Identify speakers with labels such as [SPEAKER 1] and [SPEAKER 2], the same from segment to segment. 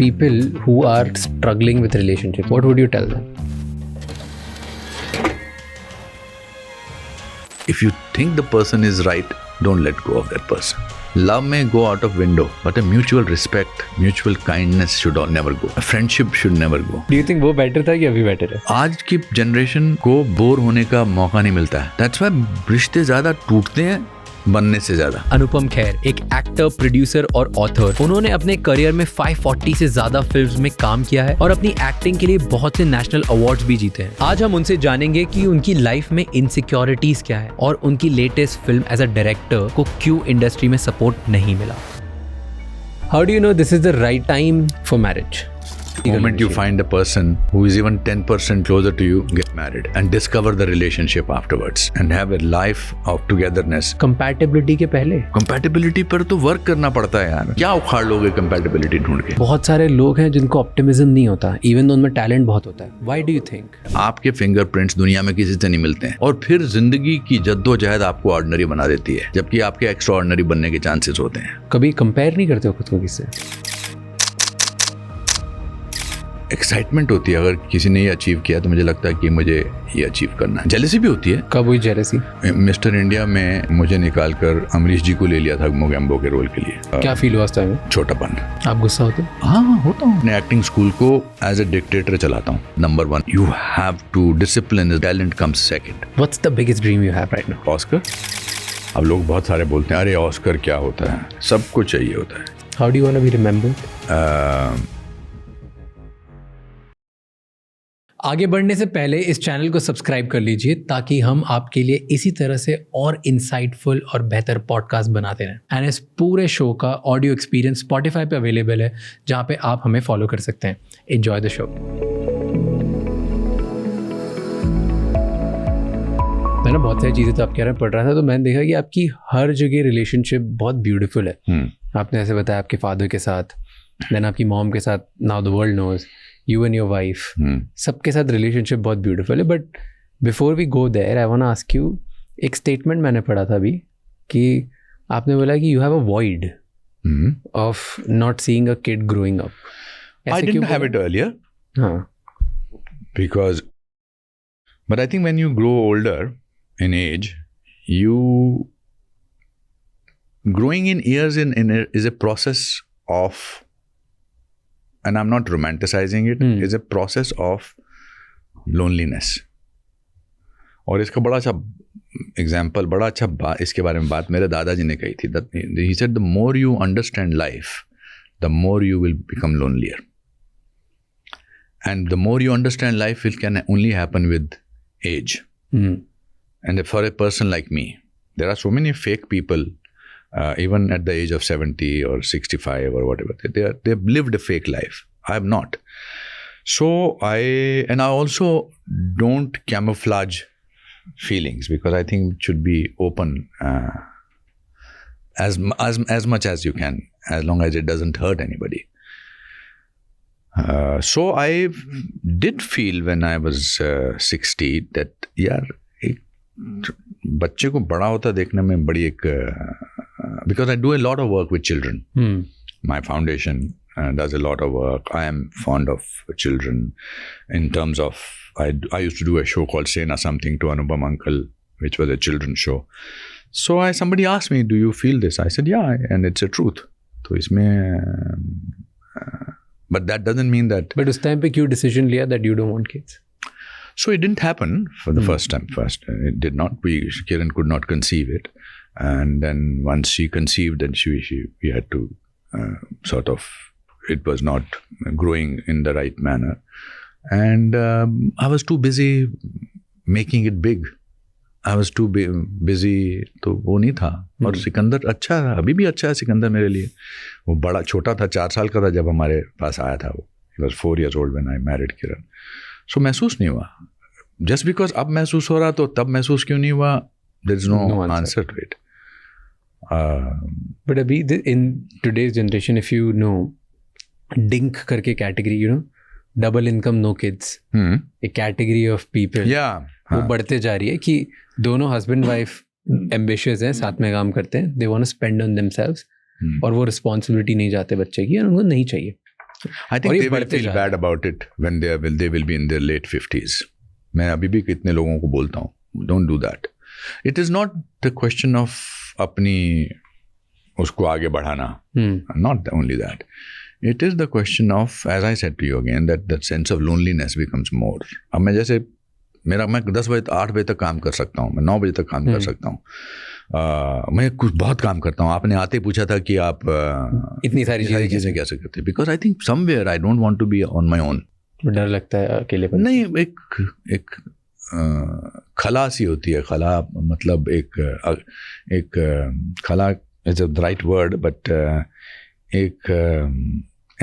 [SPEAKER 1] people who are struggling with relationships, what would you tell them?
[SPEAKER 2] If you think the person is right, don't let go of that person. Love may go out of window, but a mutual respect, mutual kindness should never go. A friendship should never go.
[SPEAKER 1] Do you think वो better था कि अभी better है?
[SPEAKER 2] आज की generation को bore होने का मौका नहीं मिलता है. That's why रिश्ते ज्यादा टूटते हैं बनने से ज्यादा.
[SPEAKER 1] अनुपम खेर एक एक्टर, प्रोड्यूसर और ऑथर. उन्होंने अपने करियर में 540 से ज्यादा फिल्म्स में काम किया है और अपनी एक्टिंग के लिए बहुत से नेशनल अवार्ड्स भी जीते हैं. आज हम उनसे जानेंगे कि उनकी लाइफ में इनसिक्योरिटीज क्या है और उनकी latest film as a director को क्यों इंडस्ट्री में सपोर्ट नहीं मिला. How do you know this is the right time for marriage?
[SPEAKER 2] The moment you find a person who is even 10% closer to you, get married and discover the relationship afterwards and have a life of togetherness.
[SPEAKER 1] Compatibility के पहले
[SPEAKER 2] Compatibility पर तो work करना पड़ता है यार. क्या उखाड़ लोगे compatibility ढूंढ के?
[SPEAKER 1] बहुत सारे लोग हैं जिनको ऑप्टिमिज्म नहीं होता, इवन दो उनमें टैलेंट बहुत होता है. Why do you think?
[SPEAKER 2] आपके फिंगरप्रिंट्स दुनिया में किसी से नहीं मिलते हैं और फिर जिंदगी की जद्दोजहद आपको ऑर्डिनरी बना देती है, जबकि आपके एक्स्ट्रा ऑर्डिनरी बनने के चांसेस होते हैं.
[SPEAKER 1] कभी कंपेयर नहीं करते हो खुद को किससे?
[SPEAKER 2] एक्साइटमेंट होती है. अगर किसी ने ये अचीव किया तो मुझे लगता है कि मुझे ये अचीव करना है. जेलसी भी होती है.
[SPEAKER 1] कब हुई जेलसी?
[SPEAKER 2] मिस्टर इंडिया में मुझे निकाल कर अमरीश जी को ले लिया था मोगैम्बो के रोल के लिए.
[SPEAKER 1] क्या फील हुआ उस टाइम?
[SPEAKER 2] छोटापन.
[SPEAKER 1] आप गुस्सा होते?
[SPEAKER 2] हाँ होता हूँ. मैं एक्टिंग स्कूल को एज ए डिक्टेटर चलाता हूँ. Number 1, you have to discipline, talent comes second.
[SPEAKER 1] What's the biggest dream you have right now?
[SPEAKER 2] Oscar. अब लोग बहुत सारे बोलते हैं अरे ऑस्कर क्या होता है, सबको चाहिए होता है.
[SPEAKER 1] How do you want to be remembered? आगे बढ़ने से पहले इस चैनल को सब्सक्राइब कर लीजिए ताकि हम आपके लिए इसी तरह से और इंसाइटफुल और बेहतर पॉडकास्ट बनाते रहें. एंड इस पूरे शो का ऑडियो एक्सपीरियंस स्पॉटिफाई पे अवेलेबल है, जहाँ पे आप हमें फॉलो कर सकते हैं. Enjoy the show. मैंने बहुत सारी चीज़ें तो आप कह रहे हैं पढ़ रहा था, तो मैंने देखा कि आपकी हर जगह रिलेशनशिप बहुत ब्यूटीफुल है. आपने ऐसे बताया आपके फादर के साथ, देन आपकी मॉम के साथ, now the world knows you and your wife, सबके साथ रिलेशनशिप बहुत ब्यूटीफुल है. But before we go there I want ask you, एक स्टेटमेंट मैंने पढ़ा था अभी कि आपने बोला कि you have a void of not seeing a kid growing up.
[SPEAKER 2] I didn't have it earlier.
[SPEAKER 1] हाँ,
[SPEAKER 2] because but I think when you grow older in age, you growing in years is a process of, and I'm not romanticizing it, is a process of loneliness. और इसका बड़ा अच्छा example, बड़ा अच्छा इसके बारे में बात मेरे दादाजी ने कही थी. He said the more you understand life, the more you will become lonelier. And the more you understand life, it can only happen with age. And for a person like me, there are so many fake people, even at the age of 70 or 65 or whatever, they've lived a fake life. I have not. So I also don't camouflage feelings, because I think it should be open as much as you can, as long as it doesn't hurt anybody. So I did feel when I was 60 that यार एक बच्चे को बड़ा होता देखने में बड़ी एक because I do a lot of work with children. My foundation does a lot of work. I am fond of children in terms of I used to do a show called Say Na Something to Anupam Uncle, which was a children's show. So somebody asked me, do you feel this? I said, yeah, and it's a truth. So इसमें but that doesn't mean that.
[SPEAKER 1] But उस time पे क्यों decision लिया that you don't want kids?
[SPEAKER 2] So it didn't happen for the first time. It did not. Kiran could not conceive it, and then once she conceived, and we had to sort of. It was not growing in the right manner, and I was too busy making it big. I was too busy. तो वो नहीं था. और सिकंदर अच्छा था, अभी भी अच्छा है सिकंदर मेरे लिए. वो बड़ा छोटा था, 4 साल का था जब हमारे पास आया था वो. He was 4 years old when I married Kiran. So महसूस नहीं हुआ. Just because अब महसूस हो रहा तो तब महसूस क्यों नहीं हुआ? There is no answer to it.
[SPEAKER 1] But अभी in today's generation, if you know, DINK करके category, you know, double income no kids, a category of people, वो बढ़ते जा रही है कि दोनों husband wife ambitious हैं, साथ में काम करते हैं, they want to spend on themselves, और वो responsibility नहीं जाते बच्चे की और उनको नहीं चाहिए.
[SPEAKER 2] I think they will feel bad about it when they will be in their late 50s. मैं अभी भी कितने लोगों को बोलता हूँ, don't do that. It is not the question of अपनी उसको आगे बढ़ाना. Not only that. It is the question of, as I said to you again, that sense of loneliness becomes more. अब मैं जैसे मैं 10 बजे 8 बजे तक काम कर सकता हूँ, मैं 9 बजे तक काम कर सकता हूँ, मैं कुछ बहुत काम करता हूँ. आपने आते पूछा था कि आप
[SPEAKER 1] इतनी सारी
[SPEAKER 2] चीज़ें कैसे करते हैं. Because I think somewhere I don't want to be on my own.
[SPEAKER 1] डर लगता है अकेलेपन. नहीं,
[SPEAKER 2] एक खला सी होती है. खला मतलब एक खला is the right word, but एक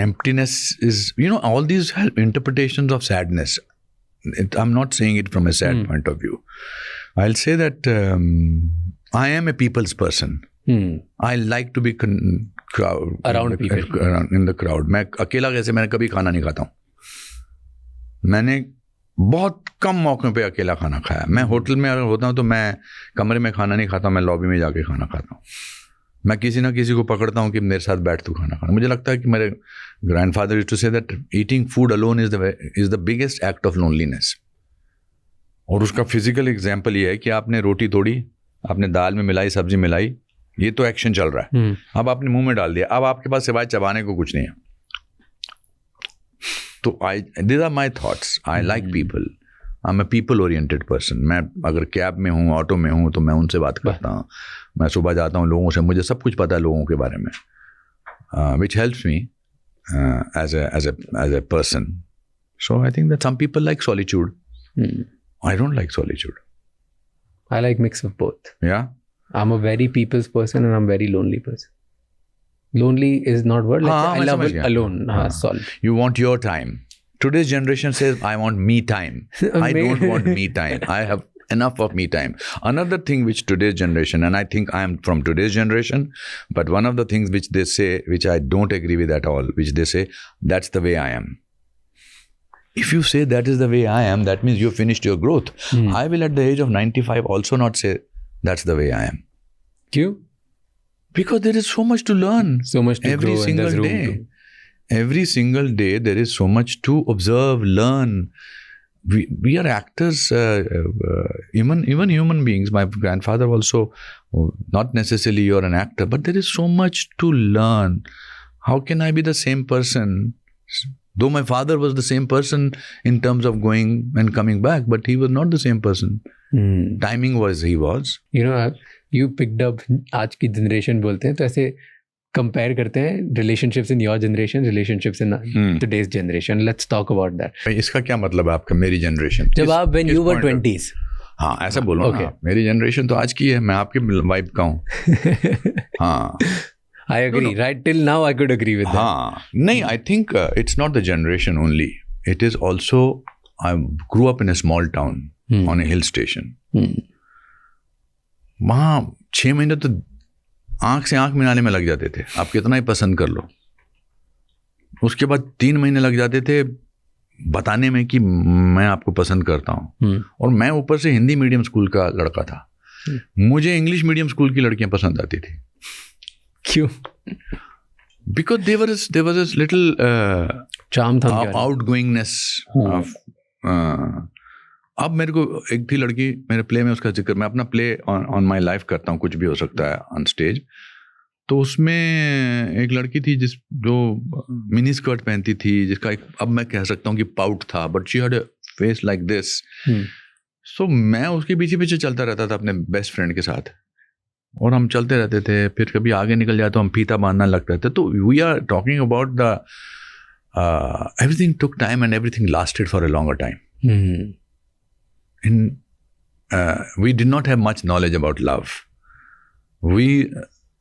[SPEAKER 2] emptiness is, all these interpretations of sadness. I'm not saying it from a sad point of view. I'll say that I am a people's person. I like to be
[SPEAKER 1] around people.
[SPEAKER 2] In the crowd. मैं अकेला कैसे, मैंने कभी खाना नहीं खाता हूँ. मैंने बहुत कम मौक़ों पे अकेला खाना खाया. मैं होटल में अगर होता हूँ तो मैं कमरे में खाना नहीं खाता, मैं लॉबी में जाके खाना खाता हूँ. मैं किसी ना किसी को पकड़ता हूँ कि मेरे साथ बैठ तू खाना खाना. मुझे लगता है कि मेरे grandfather used to say that eating food alone is the biggest act of loneliness. और उसका फिजिकल एग्जाम्पल ये है कि आपने रोटी तोड़ी, आपने दाल में मिलाई, सब्जी मिलाई, ये तो एक्शन चल रहा है. अब आपने मुंह में डाल दिया, अब आपके पास सिवाय चबाने को कुछ नहीं है. तो these are my thoughts. I like people. I'm a people oriented person. मैं अगर कैब में हूँ, ऑटो में हूँ, तो मैं उनसे बात करता हूँ. मैं सुबह जाता हूँ लोगों से, मुझे सब कुछ पता है लोगों के बारे में, which helps me as a person. So I think that some people like solitude. I don't like solitude.
[SPEAKER 1] I like mix of both.
[SPEAKER 2] Yeah.
[SPEAKER 1] I'm a very people's person and I'm a very lonely person. Lonely is not word. Like I love it alone. Solid.
[SPEAKER 2] You want your time. Today's generation says, I want me time. I don't want me time. I have enough of me time. Another thing which today's generation, and I think I am from today's generation, but one of the things which they say, which I don't agree with at all, which they say, that's the way I am. If you say that is the way I am, that means you've finished your growth. I will at the age of 95 also not say that's the way I am.
[SPEAKER 1] Kyun?
[SPEAKER 2] Because there is so much to learn.
[SPEAKER 1] So much to
[SPEAKER 2] every
[SPEAKER 1] grow
[SPEAKER 2] single day. Every single day there is so much to observe, learn. We are actors, even human beings. My grandfather also, not necessarily you're an actor, but there is so much to learn. How can I be the same person? Though my father was the same person in terms of going and coming back, but he was not the same person. Timing was, he was.
[SPEAKER 1] You picked up, आज की generation बोलते हैं, तो ऐसे compare करते हैं relationships in your generation, relationships in today's generation. Let's talk about that.
[SPEAKER 2] इसका क्या मतलब है आपका, मेरी जनरेशन?
[SPEAKER 1] जब आप when you were 20s.
[SPEAKER 2] हाँ, ऐसा बोलो ना. मेरी जनरेशन तो आज की है, मैं आपके वाइब का हूँ. हाँ.
[SPEAKER 1] I agree. No. Right till now I could agree with that.
[SPEAKER 2] हाँ. नहीं, I think it's not the generation only. It is also, I grew up in a small town on a hill station. वहाँ 6 महीने तो आँख से आँख मिलाने में लग जाते थे. आप कितना ही पसंद कर लो. उसके बाद 3 महीने लग जाते थे बताने में कि मैं आपको पसंद करता हूँ. और मैं ऊपर से हिंदी मीडियम स्कूल का लड़का था. मुझे इंग्लिश मीडियम स्कूल की लड़कियाँ पसंद आती थी.
[SPEAKER 1] क्यों?
[SPEAKER 2] Because there was this little
[SPEAKER 1] charm था,
[SPEAKER 2] outgoingness of. अब मेरे को एक थी लड़की, मेरे प्ले में उसका जिक्र, मैं अपना प्ले ऑन माई लाइफ करता हूँ, कुछ भी हो सकता है ऑन स्टेज. तो उसमें एक लड़की थी जो मिनी स्कर्ट पहनती थी, जिसका एक, अब मैं कह सकता हूँ कि पाउट था, but she had a face like this. So मैं उसके पीछे पीछे चलता रहता था अपने बेस्ट फ्रेंड के साथ, और हम चलते रहते थे. फिर कभी आगे निकल जाए तो हम फीता बांधना लगते थे. तो we are talking about the everything took time and everything lasted for a longer time. We did not have much knowledge about love.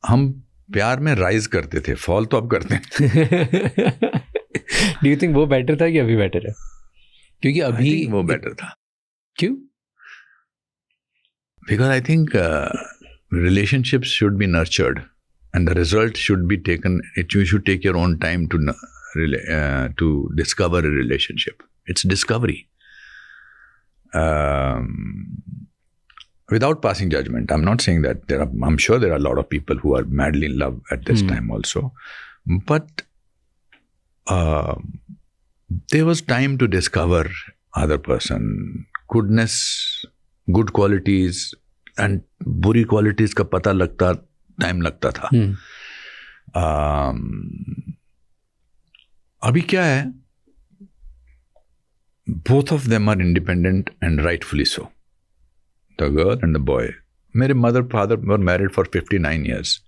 [SPEAKER 2] हम प्यार में राइज करते थे, फॉल तो अब करते हैं.
[SPEAKER 1] Do you think वो बेटर था कि अभी बेटर है? क्योंकि अभी
[SPEAKER 2] वो बेटर था.
[SPEAKER 1] क्यों?
[SPEAKER 2] Because I think relationships should be nurtured and the result should be taken. You should take your own time to discover a relationship. It's discovery. Without passing judgment, I'm not saying that I'm sure there are a lot of people who are madly in love at this time also, but there was time to discover other person, goodness, good qualities, and बुरी qualities का पता लगता time लगता था. अभी क्या है, both of them are independent and rightfully so, the girl and the boy. मेरे mother father were married for 59 years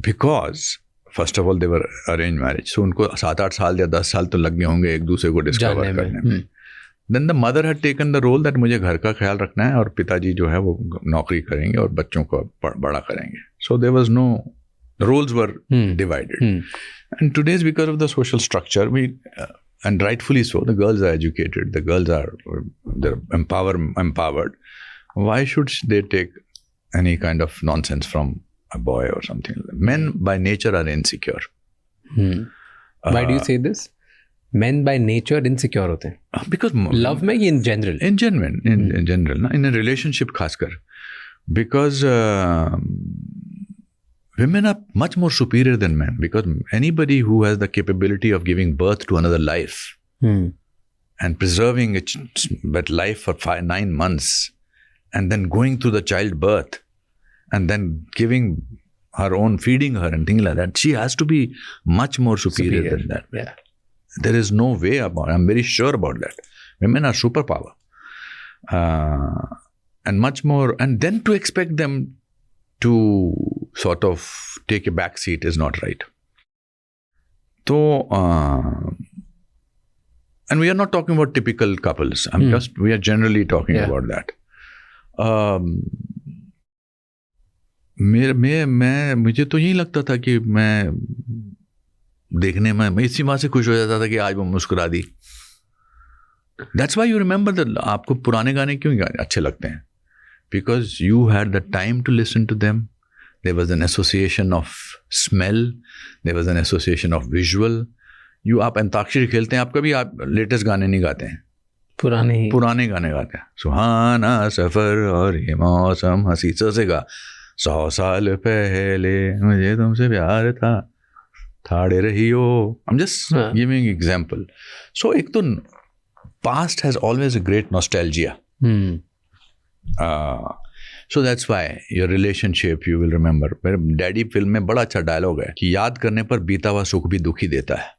[SPEAKER 2] because first of all they were arranged marriage, so उनको 7-8 साल या 10 साल तो लग गए होंगे एक दूसरे को डिस्कवर करने में. Then the mother had taken the role that मुझे घर का ख्याल रखना है और पिताजी जो है वो नौकरी करेंगे और बच्चों को बड़ा करेंगे. So there was no, the roles were divided. And today's, because of the social structure, and rightfully so, the girls are educated, the girls are, they're empowered. Why should they take any kind of nonsense from a boy or something like that? Men by nature are insecure.
[SPEAKER 1] Why do you say this? Men by nature insecure होते हैं.
[SPEAKER 2] Because
[SPEAKER 1] love में in general.
[SPEAKER 2] In general, ना, in a relationship खासकर, because women are much more superior than men, because anybody who has the capability of giving birth to another life and preserving that life for 9 months and then going through the childbirth and then giving her own, feeding her and things like that, she has to be much more superior than that.
[SPEAKER 1] Yeah.
[SPEAKER 2] There is no way about it. I'm very sure about that. Women are superpower. And much more, and then to expect them to sort of take a back seat is not right. So, and we are not talking about typical couples. We are generally talking about that. मुझे तो यही लगता था कि मैं देखने में इसी बात से खुश हो जाता था कि आज वो मुस्कुरा दी. That's why you remember that. आपको पुराने गाने क्यों अच्छे लगते हैं? Because you had the time to listen to them. There was an association of smell. There was an association of visual. आप अंताक्षरी खेलते हैं, आप कभी आप लेटेस्ट गाने नहीं गाते हैं, पुराने गाने गाते हैं. सुहाना सफर और ये मौसम हंसी से गा, 100 साल पहले मुझे तुमसे प्यार था, थाड़े रहियो. I'm just giving example. So एक तो past has always a great nostalgia. So that's why your relationship you will remember. मेरे डैडी फिल्म में बड़ा अच्छा डायलॉग है कि याद करने पर बीता हुआ सुख भी दुखी देता है.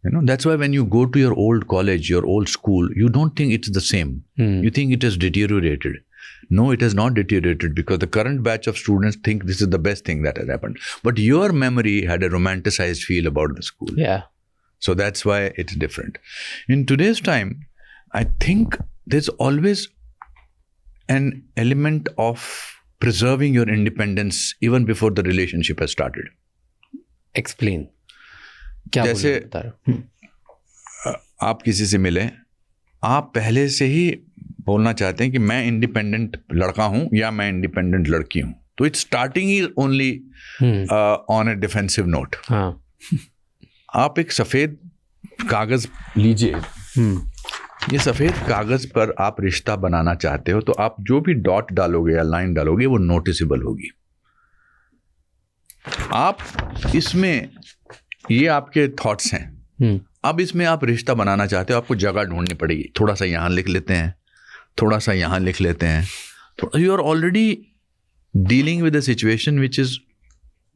[SPEAKER 2] You know, that's why when you go to your old college, your old school, you don't think it's the same. You think it has deteriorated. No, it has not deteriorated, because the current batch of students think this is the best thing that has happened. But your memory had a romanticized feel about the school.
[SPEAKER 1] Yeah.
[SPEAKER 2] So that's why it's different. In today's time, I think there's always an element of preserving your independence even before the relationship has started.
[SPEAKER 1] Explain. क्या
[SPEAKER 2] जैसे आप किसी से मिले, आप पहले से ही बोलना चाहते हैं कि मैं इंडिपेंडेंट लड़का हूं या मैं इंडिपेंडेंट लड़की हूं. तो it's starting is only on A defensive note. आप एक सफ़ेद कागज़ लीजिए, ये सफ़ेद कागज़ पर आप रिश्ता बनाना चाहते हो, तो आप जो भी डॉट डालोगे या लाइन डालोगे वो नोटिसेबल होगी. आप इसमें, ये आपके थॉट्स हैं, अब इसमें आप रिश्ता बनाना चाहते हो, आपको जगह ढूंढनी पड़ेगी. थोड़ा सा यहाँ लिख लेते हैं, थोड़ा सा यहाँ लिख लेते हैं. You are already dealing with a situation which is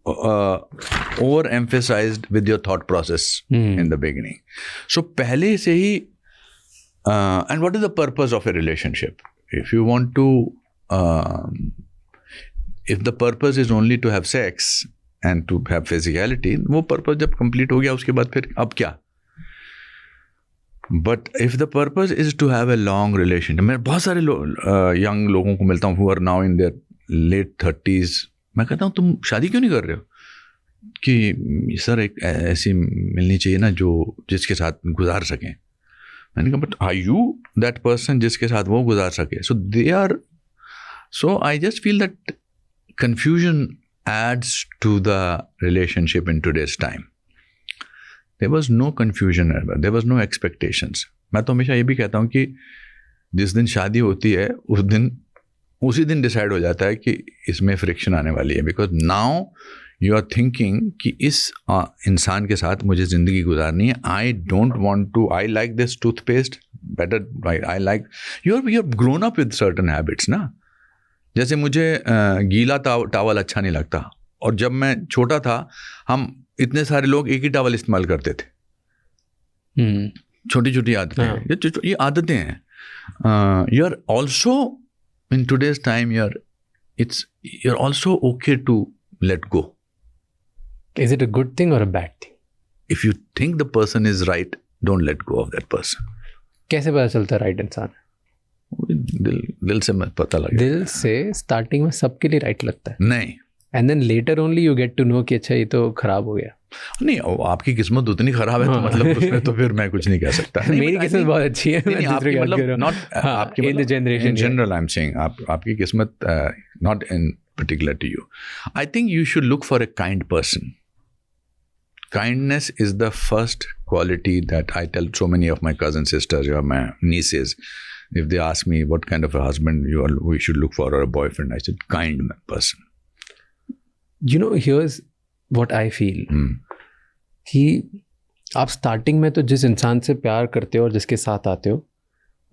[SPEAKER 2] over emphasised with your thought process in the beginning. So पहले से ही, and what is the purpose of a relationship? If you want to, if the purpose is only to have sex and to have physicality, वो purpose जब complete हो गया उसके बाद फिर अब क्या? But if the purpose is to have a long relation, मैं बहुत सारे यंग लोगों को मिलता हूँ who are now in their late 30s. मैं कहता हूँ तुम शादी क्यों नहीं कर रहे हो? कि सर एक ऐसी मिलनी चाहिए ना जो जिसके साथ गुजार सकें. मैंने कहा but are you that person जिसके साथ वो गुजार सके? So they are, so I just feel that confusion adds to the relationship in today's time. There was no confusion ever. There was no expectations. मैं तो हमेशा ये भी कहता हूँ कि जिस दिन शादी होती है उसी दिन डिसाइड हो जाता है कि इसमें फ्रिक्शन आने वाली है. Because now you are thinking कि इस इंसान के साथ मुझे ज़िंदगी गुजारनी है. I don't want to, I like this toothpaste better, I like, you are grown up with certain habits ना. जैसे मुझे गीला टावल अच्छा नहीं लगता, और जब मैं छोटा था हम इतने सारे लोग एक ही टावल इस्तेमाल करते थे. छोटी छोटी आदतें, ये आदतें हैं. You are also in today's time, you are also okay to let go.
[SPEAKER 1] Is it a good thing or a bad thing?
[SPEAKER 2] If you think the person is right, don't let go of that person.
[SPEAKER 1] कैसे पता चलता है right इंसान?
[SPEAKER 2] दिल से मत पता लगे.
[SPEAKER 1] दिल से स्टार्टिंग में सबके लिए राइट लगता है.
[SPEAKER 2] नहीं.
[SPEAKER 1] And then later only you get to know कि अच्छा ये तो खराब हो गया.
[SPEAKER 2] नहीं, आपकी किस्मत उतनी खराब है तो मतलब उसमें तो फिर मैं कुछ नहीं कह सकता.
[SPEAKER 1] मेरी किस्मत बहुत अच्छी है.
[SPEAKER 2] नहीं, आपकी मतलब नॉट आपकी
[SPEAKER 1] in the generation,
[SPEAKER 2] in general I am saying आपकी किस्मत not in particular to you. I think you should look for a kind person. Kindness is the first quality that I tell so many of my cousins, sisters, or my nieces. If they ask me what kind of a husband we should look for or a boyfriend, I said kind person.
[SPEAKER 1] You know, here's what I feel. कि आप starting में तो जिस इंसान से प्यार करते हो और जिसके साथ आते हो,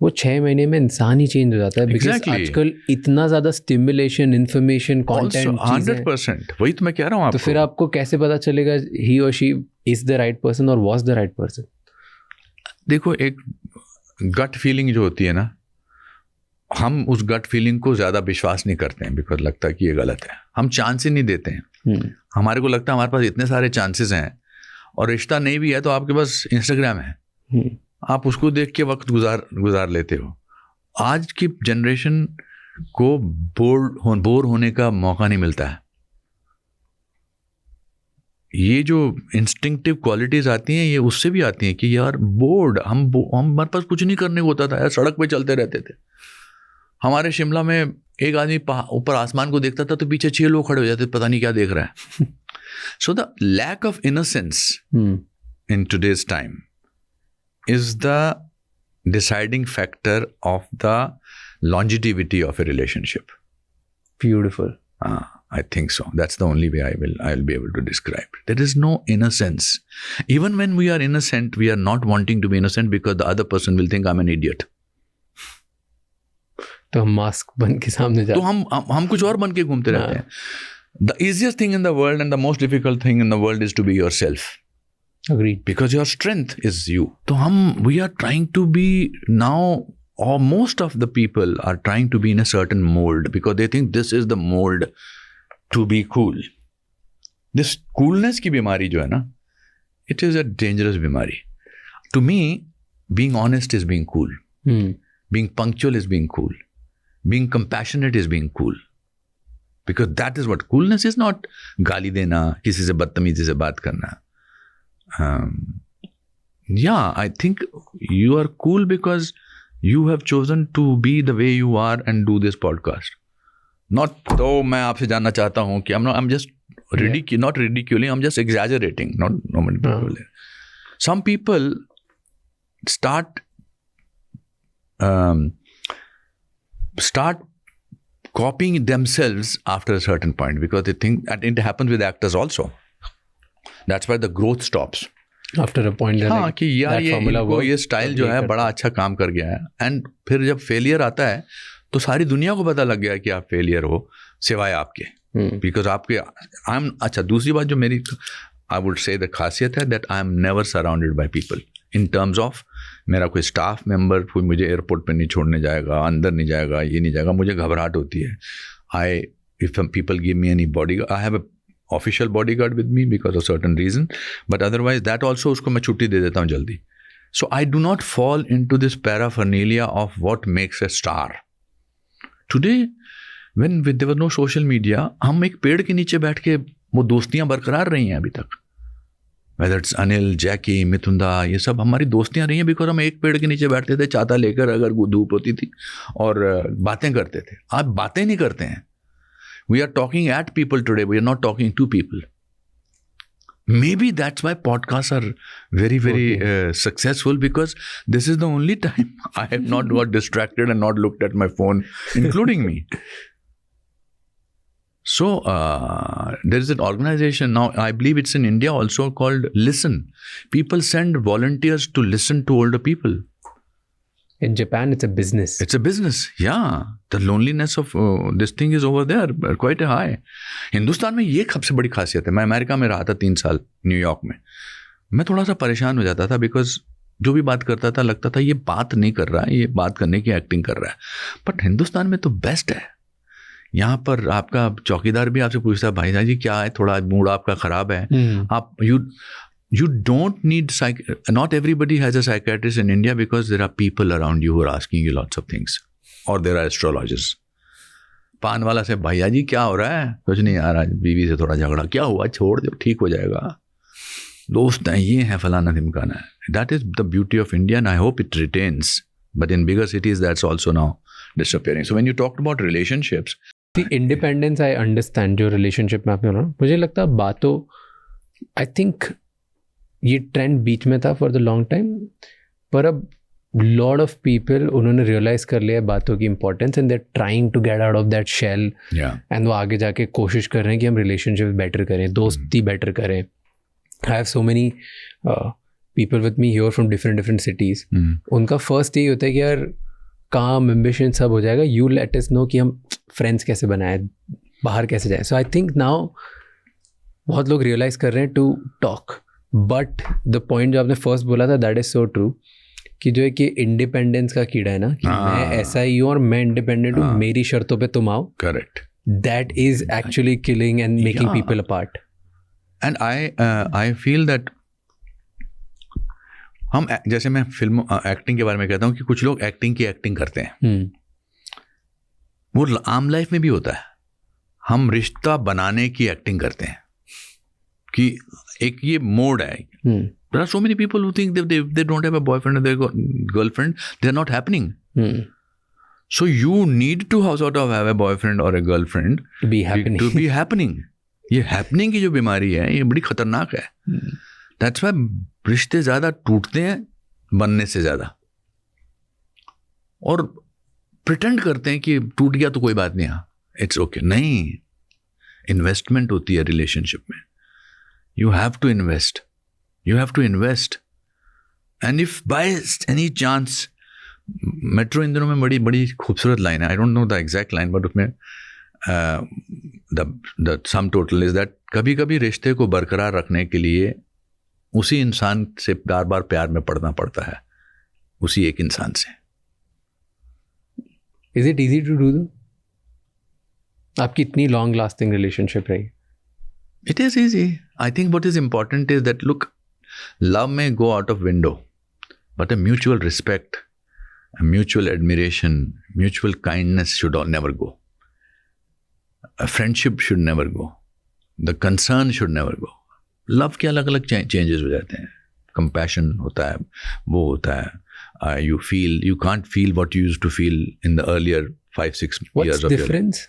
[SPEAKER 1] वो 6 महीने में इंसान ही चेंज हो जाता है. Because आजकल इतना ज़्यादा स्टिमुलेशन, इन्फॉर्मेशन, कंटेंट,
[SPEAKER 2] 100%. वही तो मैं कह रहा हूँ आपको.
[SPEAKER 1] तो फिर आपको कैसे पता चलेगा ही और she is the right person और वॉज द राइट पर्सन?
[SPEAKER 2] देखो, एक गट फीलिंग जो होती है ना, हम उस गट फीलिंग को ज़्यादा विश्वास नहीं करते हैं, बिकॉज लगता है कि ये गलत है. हम चांस ही नहीं देते हैं. हमारे को लगता है हमारे पास इतने सारे चांसेस हैं, और रिश्ता नहीं भी है तो आपके पास इंस्टाग्राम है, आप उसको देख के वक्त गुजार लेते हो. आज की जनरेशन को बोर होने का मौका नहीं मिलता है. ये जो इंस्टिंक्टिव क्वालिटीज आती हैं, ये उससे भी आती हैं कि यार बोर्ड, हमारे पास कुछ नहीं करने को होता था यार, सड़क पे चलते रहते थे. हमारे शिमला में एक आदमी ऊपर आसमान को देखता था तो पीछे 6 लोग खड़े हो जाते, पता नहीं क्या देख रहा है. So the lack of innocence in today's time is the deciding factor of the longevity of a relationship.
[SPEAKER 1] Beautiful.
[SPEAKER 2] I think so. That's the only way I'll be able to describe it. There is no innocence. Even when we are innocent, we are not wanting to be innocent because the other person will think I'm an idiot.
[SPEAKER 1] तो हम mask बन के सामने जाते हैं.
[SPEAKER 2] तो हम कुछ और बन के घूमते रहते हैं. The easiest thing in the world and the most difficult thing in the world is to be yourself.
[SPEAKER 1] Agreed.
[SPEAKER 2] Because your strength is you. So we are trying to be now, or most of the people are trying to be in a certain mold because they think this is the mold to be cool. This coolness की बीमारी जो है ना, it is a dangerous बीमारी. To me, being honest is being cool. Being punctual is being cool. Being compassionate is being cool. Because that is what coolness is. Not गाली देना, किसी से बदतमीजी से बात करना. Yeah, I think you are cool because you have chosen to be the way you are and do this podcast. Not तो मैं आपसे जानना चाहता हूँ कि I'm just not ridiculing, I'm just exaggerating. Not many people. Some people start copying themselves after a certain point because they think, and it happens with actors also. That's why the growth stops.
[SPEAKER 1] After a point,
[SPEAKER 2] हाँ, कि यार ये style जो है बड़ा अच्छा काम कर गया है. एंड फिर जब फेलियर आता है तो सारी दुनिया को पता लग गया कि आप फेलियर हो, सिवाय आपके. बिकॉज आपके अच्छा, दूसरी बात जो मेरी आई वुड से द खासियत है that I am never surrounded by people in terms of मेरा कोई स्टाफ मेंबर कोई मुझे एयरपोर्ट पे नहीं छोड़ने जाएगा, अंदर नहीं जाएगा, ये नहीं जाएगा. मुझे घबराहट होती है. If people give me any body, I have a official bodyguard with me because of certain reason, but otherwise that also उसको मैं छुट्टी दे देता हूँ जल्दी. So I do not fall into this paraphernalia of what makes a star. Today, when there was no social media, हम एक पेड़ के नीचे बैठ के वो दोस्तियाँ बरकरार रही हैं अभी तक. Whether it's अनिल, जैकी, मिथुंदा, ये सब हमारी दोस्तियाँ रही हैं बिकॉज हम एक पेड़ के नीचे बैठते थे, छाता लेकर, अगर धूप होती थी, और बातें करते थे. आप बातें नहीं करते हैं. We are talking at people today. We are not talking to people. Maybe that's why podcasts are very, very successful, because this is the only time I have not got distracted and not looked at my phone, including me. So there is an organization now, I believe it's in India also, called Listen. People send volunteers to listen to older people.
[SPEAKER 1] In Japan, it's a business.
[SPEAKER 2] It's a business, yeah. The loneliness of this thing is over there quite high. Hindustan में ये सबसे बड़ी खासियत है. मैं America में रहा था 3 साल, न्यूयॉर्क में. मैं थोड़ा सा परेशान हो जाता था बिकॉज जो भी बात करता था लगता था ये बात नहीं कर रहा है, ये बात करने की एक्टिंग कर रहा है. बट हिंदुस्तान में तो बेस्ट है. यहाँ पर आपका चौकीदार भी आपसे पूछता है, भाई साहब जी क्या है, थोड़ा मूड आपका खराब है. आप you don't need not everybody has a psychiatrist in India because there are people around you who are asking you lots of things, or there are astrologers. पान वाला से, भैया जी क्या हो रहा है, कुछ नहीं यार आज बीवी से थोड़ा झगड़ा, क्या हुआ, छोड़ दो ठीक हो जाएगा. दोस्त हैं, ये है, फलाना ढिमकाना है. That is the beauty of India and I hope it retains. But in bigger cities that's also now disappearing. So when you talked about relationships,
[SPEAKER 1] the independence I understand जो relationship में आपने बोला, मुझे लगता है बातों, I think ये trend बीच में था फॉर द लॉन्ग टाइम, पर अब लॉट ऑफ पीपल उन्होंने रियलाइज कर लिया बातों की importance and they are trying to get out of that shell and वो आगे जाके कोशिश कर रहे हैं कि हम रिलेशनशिप बेटर करें, दोस्ती बेटर करें. I have so many people with me here from different cities. उनका फर्स्ट यही होता है कि यार काम एम्बिशन सब हो जाएगा, यू लेट अस नो कि हम फ्रेंड्स कैसे बनाए, बाहर कैसे जाए. सो आई थिंक नाउ बहुत लोग रियलाइज़ कर रहे हैं to talk. But the point जो आपने फर्स्ट बोला था, दैट इज सो ट्रू, कि जो है कि इंडिपेंडेंस का कीड़ा है ना, कि मैं ऐसा ही हूँ और मैं इंडिपेंडेंट हूँ, मेरी शर्तों पे तुम आओ. Correct. That is actually killing and making people apart.
[SPEAKER 2] And I feel that हम, जैसे मैं फिल्म एक्टिंग के बारे में कहता हूँ कि कुछ लोग एक्टिंग की एक्टिंग करते हैं, वो आम लाइफ में भी होता है. हम रिश्ता बनाने की एक्टिंग करते हैं कि एक ये मोड है. There are so many people who think they don't have a boyfriend or their girlfriend, they are not happening. So you need to sort of have a boyfriend or a girlfriend
[SPEAKER 1] to be
[SPEAKER 2] happening. ये happening की जो बीमारी है ये बड़ी खतरनाक है. That's why रिश्ते ज़्यादा टूटते हैं बनने से ज़्यादा, और प्रिटेंड करते हैं कि टूट गया तो कोई बात नहीं, इट्स ओके. नहीं, इन्वेस्टमेंट होती है रिलेशनशिप में. You have to invest. You have to invest. And if by any chance, metro इन दिनों में बड़ी बड़ी खूबसूरत लाइन है, I don't know the exact line, but उसमें the sum total is that कभी कभी रिश्ते को बरकरार रखने के लिए उसी इंसान से बार बार प्यार में पड़ना पड़ता है, उसी एक इंसान से.
[SPEAKER 1] Is it easy to do that? आपकी इतनी लॉन्ग लास्टिंग रिलेशनशिप रही?
[SPEAKER 2] It is easy. I think what is important is that, look, love may go out of window, but a mutual respect, a mutual admiration, mutual kindness should never go. A friendship should never go. The concern should never go. Love के अलग अलग changes हो जाते हैं. Compassion होता है, वो होता है. You can't feel what you used to feel in the earlier 5-6 years of your life.
[SPEAKER 1] What's the difference?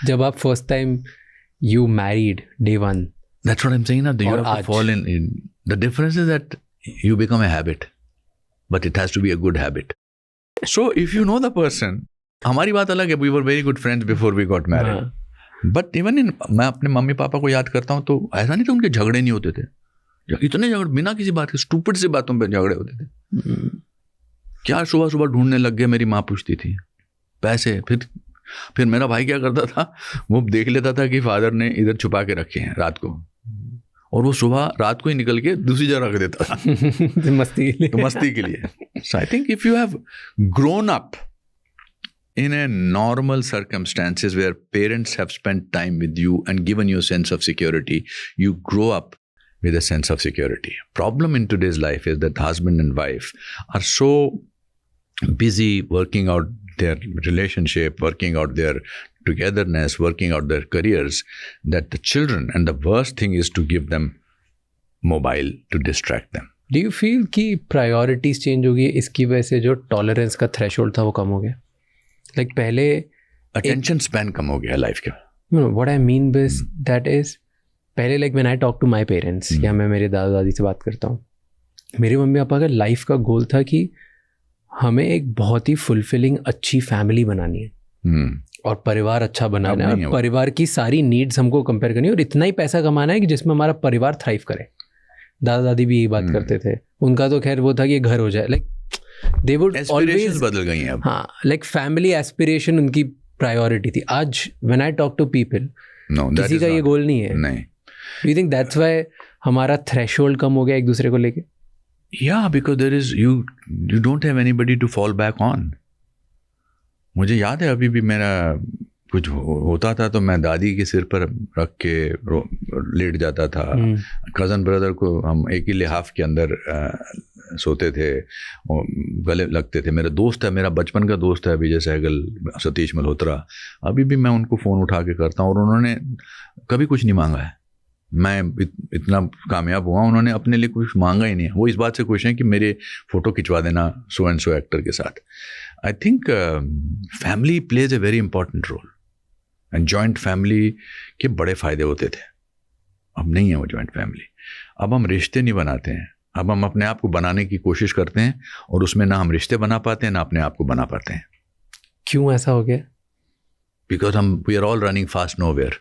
[SPEAKER 1] जब आप first time you married day one.
[SPEAKER 2] That's what I'm saying now. You have to fall in. The difference is that you become a habit, but it has to be a good habit. So if you know the person, हमारी बात अलग है. We were very good friends before we got married. But even मैं अपने mummy papa को याद करता हूँ तो ऐसा नहीं था उनके झगड़े नहीं होते थे. इतने झगड़े बिना किसी बात के, स्टूपिड सी बातों पे झगड़े होते थे. क्या सुबह सुबह ढूंढने लग गए, मेरी माँ पूछती थी पैसे. फिर मेरा भाई क्या करता था, वो देख लेता था कि फादर ने इधर छुपा के रखे हैं रात को, और वो सुबह रात को ही निकल के दूसरी जगह रख देता था मस्ती के लिए. So I think if you have grown up in a normal circumstances where parents have spent time with you and given you a sense of security, you grow up with a sense of security. Problem in today's life is that husband and wife are so busy working out their relationship, working out their togetherness, working out their careers, that the children, and the worst thing is to give them mobile to distract them.
[SPEAKER 1] Do you feel कि priorities change हो गई, इसकी वजह से जो tolerance का threshold था वो कम हो गया? Like पहले
[SPEAKER 2] attention span कम हो गया लाइफ का.
[SPEAKER 1] No, what I mean is that is पहले like when I talk to my parents, या मैं मेरे दादा दादी से बात करता हूँ, मेरे मम्मी पापा का लाइफ का गोल था कि हमें एक बहुत ही फुलफिलिंग अच्छी फैमिली बनानी है. और परिवार अच्छा बनाना
[SPEAKER 2] अब
[SPEAKER 1] है
[SPEAKER 2] नहीं
[SPEAKER 1] और
[SPEAKER 2] है
[SPEAKER 1] परिवार की सारी नीड्स हमको कंपेयर करनी है और इतना ही पैसा कमाना है कि जिसमें हमारा परिवार थ्राइव करे। दादा दादी भी यही बात करते थे। उनका तो खैर वो था कि घर हो जाए, लाइक दे वुड ऑलवेज,
[SPEAKER 2] बदल गई हैं अब।
[SPEAKER 1] हाँ, लाइक फैमिली एस्पिरेशन उनकी प्रायोरिटी थी। आज when I talk to people, किसी का ये गोल नहीं है।
[SPEAKER 2] नहीं,
[SPEAKER 1] यू थिंक दैट्स व्हाई हमारा थ्रेशोल्ड कम हो गया एक दूसरे को लेके?
[SPEAKER 2] Yeah, because there is you don't have anybody to fall back on. मुझे याद है अभी भी मेरा कुछ होता था तो मैं दादी के सिर पर रख के लेट जाता था। कज़न ब्रदर को हम एक ही लिहाफ के अंदर सोते थे और गले लगते थे। मेरा दोस्त है, मेरा बचपन का दोस्त है विजय सहगल, सतीश मल्होत्रा, अभी भी मैं उनको फ़ोन उठा के करता हूँ और उन्होंने कभी कुछ नहीं मांगा है। मैं इतना कामयाब हुआ, उन्होंने अपने लिए कुछ मांगा ही नहीं है। वो इस बात से खुश हैं कि मेरे फ़ोटो खिंचवा देना सो एंड सो एक्टर के साथ। I think family plays a very important role and joint family के बड़े फ़ायदे होते थे। अब नहीं है वो जॉइंट फैमिली। अब हम रिश्ते नहीं बनाते हैं, अब हम अपने आप को बनाने की कोशिश करते हैं और उसमें ना हम रिश्ते बना पाते हैं ना अपने आप को बना पाते हैं।
[SPEAKER 1] क्यों ऐसा हो गया?
[SPEAKER 2] Because we are all running fast nowhere.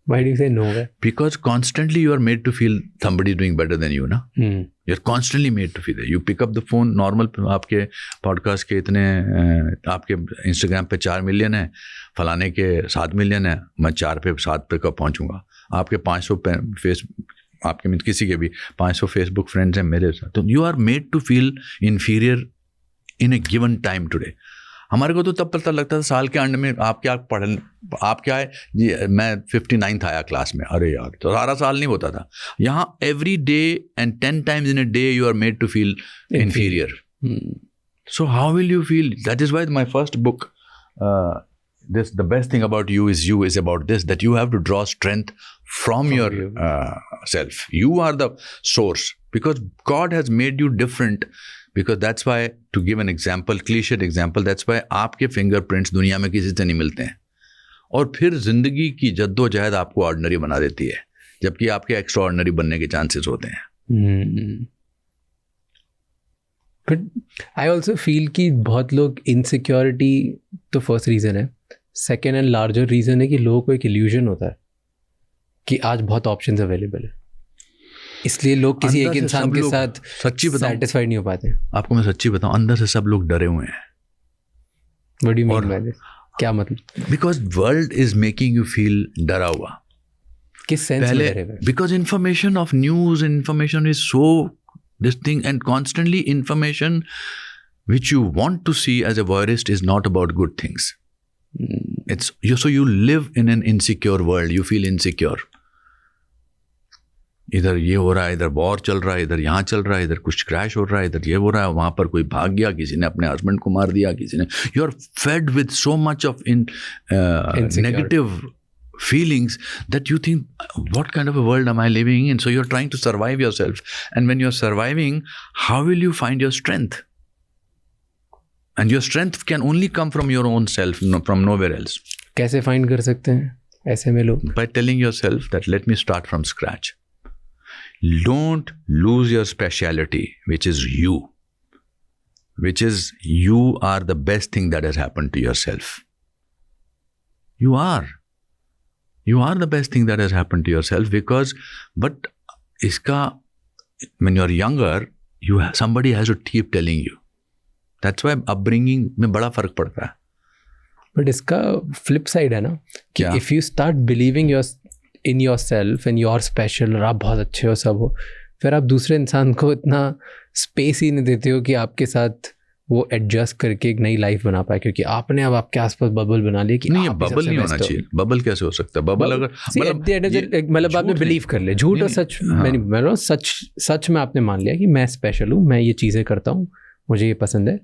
[SPEAKER 1] Why do you say nowhere?
[SPEAKER 2] Because constantly you are made to feel somebody is doing better than you, na? You're constantly made to feel that. You pick up the phone, normal आपके podcast के इतने आपके Instagram पे 4 million है, फलाने के 7 million है, मैं 4 पे 7 पे कब पहुँचूँगा? आपके 500 आपके में किसी के भी 500 फेसबुक फ्रेंड्स हैं मेरे साथ, तो you are made to feel inferior in a given time today. हमारे को तो तब पता लगता था साल के एंड में आप क्या है जी, मैं 59th आया क्लास में, अरे यार तो सारा साल नहीं होता था। यहाँ every day and 10 times in a day you are made to feel inferior. So how will you feel? That is why my first book, the best thing about you is about this, that you have to draw strength from your self. You are the source because God has made you different. Because that's why, to give an example, cliched example, that's why आपके fingerprints दुनिया में किसी से नहीं मिलते हैं और फिर जिंदगी की जद्दोजहद आपको ऑर्डिनरी बना देती है, जबकि आपके एक्स्ट्रा ऑर्डिनरी बनने के चांसेस होते हैं।
[SPEAKER 1] बट आई ऑल्सो फील कि बहुत लोग इनसिक्योरिटी तो फर्स्ट रीज़न है, सेकेंड एंड लार्जर रीज़न है कि लोगों को एक इल्यूजन होता है कि आज बहुत ऑप्शंस अवेलेबल है, इसलिए लोग किसी एक इंसान के साथ
[SPEAKER 2] सच्ची
[SPEAKER 1] सैटिस्फाइड नहीं हो पाते।
[SPEAKER 2] आपको मैं सच्ची बताऊं, अंदर से सब लोग डरे हुए हैं।
[SPEAKER 1] What do you mean by this? क्या मतलब?
[SPEAKER 2] Because world is making you feel डरा हुआ।
[SPEAKER 1] किस सेंस में डरे हुए?
[SPEAKER 2] Because information of news and information is so this thing, and constantly information which you want to see as a voyeurist is not about good things. So you live in an insecure world. You feel insecure. इधर ये हो रहा है, इधर war चल रहा है, इधर यहाँ चल रहा है, इधर कुछ क्रैश हो रहा है, इधर ये हो रहा है, वहाँ पर कोई भाग गया, किसी ने अपने हस्बैंड को मार दिया, किसी ने, you are fed with so much of negative feelings that you think, what kind of a world am I living in? So you're trying to survive yourself, and when you're surviving, how will you find your strength? And your strength can only come from your own self, from nowhere else.
[SPEAKER 1] कैसे find कर सकते हैं ऐसे में लोग?
[SPEAKER 2] By telling yourself that let me start from scratch. Don't lose your speciality, which is you. Which is, you are the best thing that has happened to yourself. You are. You are the best thing that has happened to yourself because, but iska, when you're younger, somebody has to keep telling you. That's why upbringing में बड़ा फर्क पड़ता है.
[SPEAKER 1] But इसका flip side है ना कि if you start believing in yourself and you're special और आप बहुत अच्छे हो सब हो, फिर आप दूसरे इंसान को इतना स्पेस ही नहीं देते हो कि आपके साथ वो एडजस्ट करके एक नई लाइफ बना पाए, क्योंकि आपने अब आपके आसपास बबल बना लिया कि
[SPEAKER 2] नहीं, बबल नहीं होना चाहिए। बबल कैसे हो सकता है? बबल अगर
[SPEAKER 1] मतलब आपने बिलीव कर ले, झूठ और सच मैं सच में आपने मान लिया कि मैं स्पेशल हूँ, मैं ये चीज़ें करता हूँ, मुझे ये पसंद है।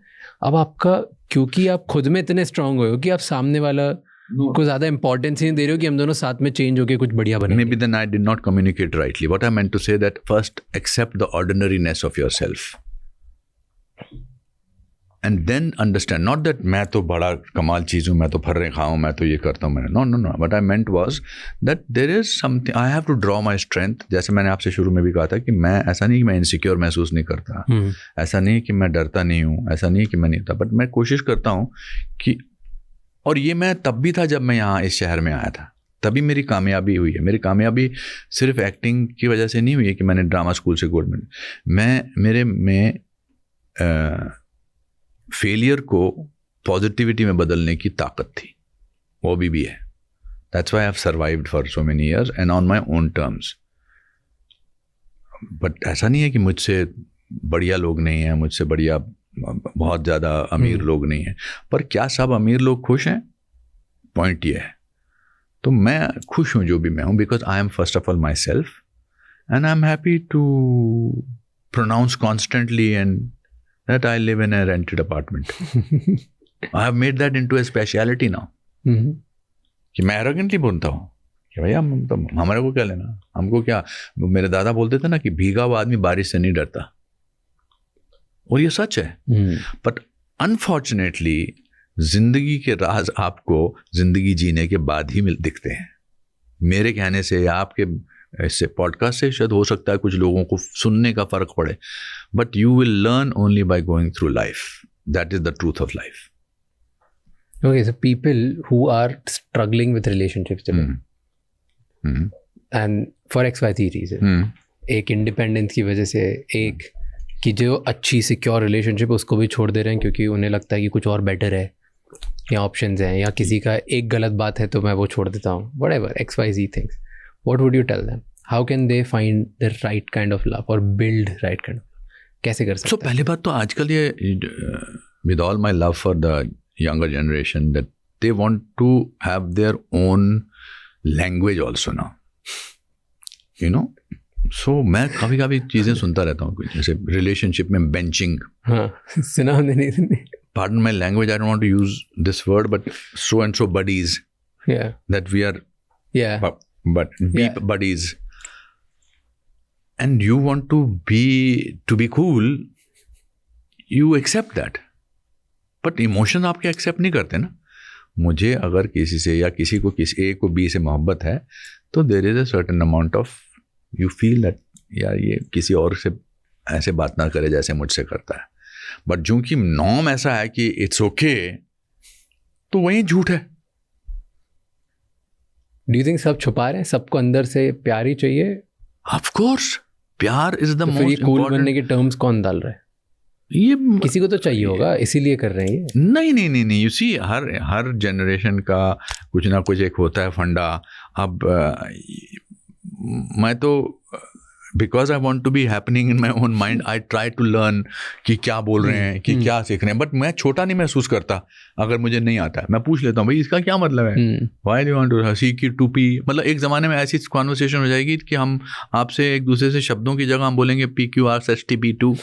[SPEAKER 1] अब आपका, क्योंकि आप खुद में इतने स्ट्रांग हो कि आप सामने वाला को ज़्यादा इंपॉर्टेंस नहीं दे रहे हो कि हम दोनों साथ में चेंज होके कुछ बढ़िया बने।
[SPEAKER 2] Maybe then I did not communicate rightly. What I meant to say that first accept the ordinariness of yourself and then understand, not that मैं तो बड़ा कमाल चीज़ हूँ, मैं तो फर्रे खाऊँ, मैं तो ये करता हूँ, मैंने no. What I meant was that there is something, I have to draw my strength. जैसे मैंने आपसे शुरू में भी कहा था कि मैं ऐसा नहीं कि मैं इनसिक्योर महसूस नहीं करता, ऐसा नहीं कि मैं डरता नहीं हूँ, ऐसा नहीं कि मैं नहीं था, बट मैं कोशिश करता हूँ कि, और ये मैं तब भी था जब मैं यहाँ इस शहर में आया था, तभी मेरी कामयाबी हुई है. मेरी कामयाबी सिर्फ एक्टिंग की वजह से नहीं हुई है कि मैंने ड्रामा स्कूल से गोल्ड मेडल, मेरे में फेलियर को पॉजिटिविटी में बदलने की ताकत थी, वो भी है. That's why I have survived for so many years and on my own terms. But ऐसा नहीं है कि मुझसे बढ़िया लोग नहीं हैं, मुझसे बढ़िया बहुत ज़्यादा अमीर लोग नहीं हैं, पर क्या सब अमीर लोग खुश हैं? पॉइंट ये है. तो मैं खुश हूँ जो भी मैं हूँ, because I am first of all myself and I am happy to pronounce constantly and that I live in a rented apartment. I have made that into a speciality now, कि मैं arrogantly बोलता हूँ कि भैया हमारे को क्या लेना, हमको क्या. मेरे दादा बोलते थे ना कि भीगा हुआ आदमी बारिश से नहीं डरता, और ये सच है. बट अनफॉर्चुनेटली जिंदगी के राज आपको जिंदगी जीने के बाद ही दिखते हैं. मेरे कहने से या आपके इससे पॉडकास्ट से शायद हो सकता है कुछ लोगों को सुनने का फर्क पड़े, but you will learn only by going through life. That is the truth of life.
[SPEAKER 1] Okay, so people who are struggling with relationships today, and for XYZ reason, एक इंडिपेंडेंस की वजह से, एक कि जो अच्छी सिक्योर रिलेशनशिप उसको भी छोड़ दे रहे हैं क्योंकि उन्हें लगता है कि कुछ और बेटर है या ऑप्शंस हैं, या किसी का एक गलत बात है तो मैं वो छोड़ देता हूँ, whatever XYZ things. What would you tell them? How can they find the right kind of love or build right kind of love? कैसे कर सकते हैं?
[SPEAKER 2] So पहली बात तो आजकल ये, with all my love for the younger generation, that they want to have their own language also now, you know. So मैं काफ़ी काफ़ी चीज़ें सुनता रहता हूँ, जैसे रिलेशनशिप में बेंचिंग.
[SPEAKER 1] हाँ, सुना हमने नहीं.
[SPEAKER 2] Pardon my language, I don't want to use this word, but so and so buddies.
[SPEAKER 1] Yeah.
[SPEAKER 2] That we are.
[SPEAKER 1] Yeah.
[SPEAKER 2] But be buddies. And you want to be cool, you accept that. But emotion आपके accept नहीं करते ना. मुझे अगर किसी से या किसी को किसी A को B से मोहब्बत है, तो there is a certain amount of you feel that यार ये किसी और से ऐसे बात ना करे जैसे मुझसे करता है. बट चूंकि नॉर्म ऐसा है कि इट्स ओके, तो वही झूठ है.
[SPEAKER 1] डू यू थिंक सब छुपा रहे हैं, सबको अंदर से प्यार ही चाहिए?
[SPEAKER 2] ऑफ कोर्स, प्यार इज द मोस्ट
[SPEAKER 1] कूल बनने के टर्म्स कौन डाल रहा है?
[SPEAKER 2] ये
[SPEAKER 1] किसी को तो चाहिए होगा, इसीलिए कर रहे हैं ये.
[SPEAKER 2] नहीं. यू सी, हर जनरेशन का कुछ ना कुछ एक होता है फंडा. अब मैं तो because I want to be happening in my own mind, I try to learn कि क्या बोल रहे हैं, कि क्या सीख रहे हैं. बट मैं छोटा नहीं महसूस करता अगर मुझे नहीं आता है. मैं पूछ लेता हूँ भाई इसका क्या मतलब है, व्हाई डू वांट टू सी की टू पी. मतलब एक ज़माने में ऐसी कॉन्वर्सेशन हो जाएगी कि हम आपसे एक दूसरे से शब्दों की जगह हम बोलेंगे PQRSTP2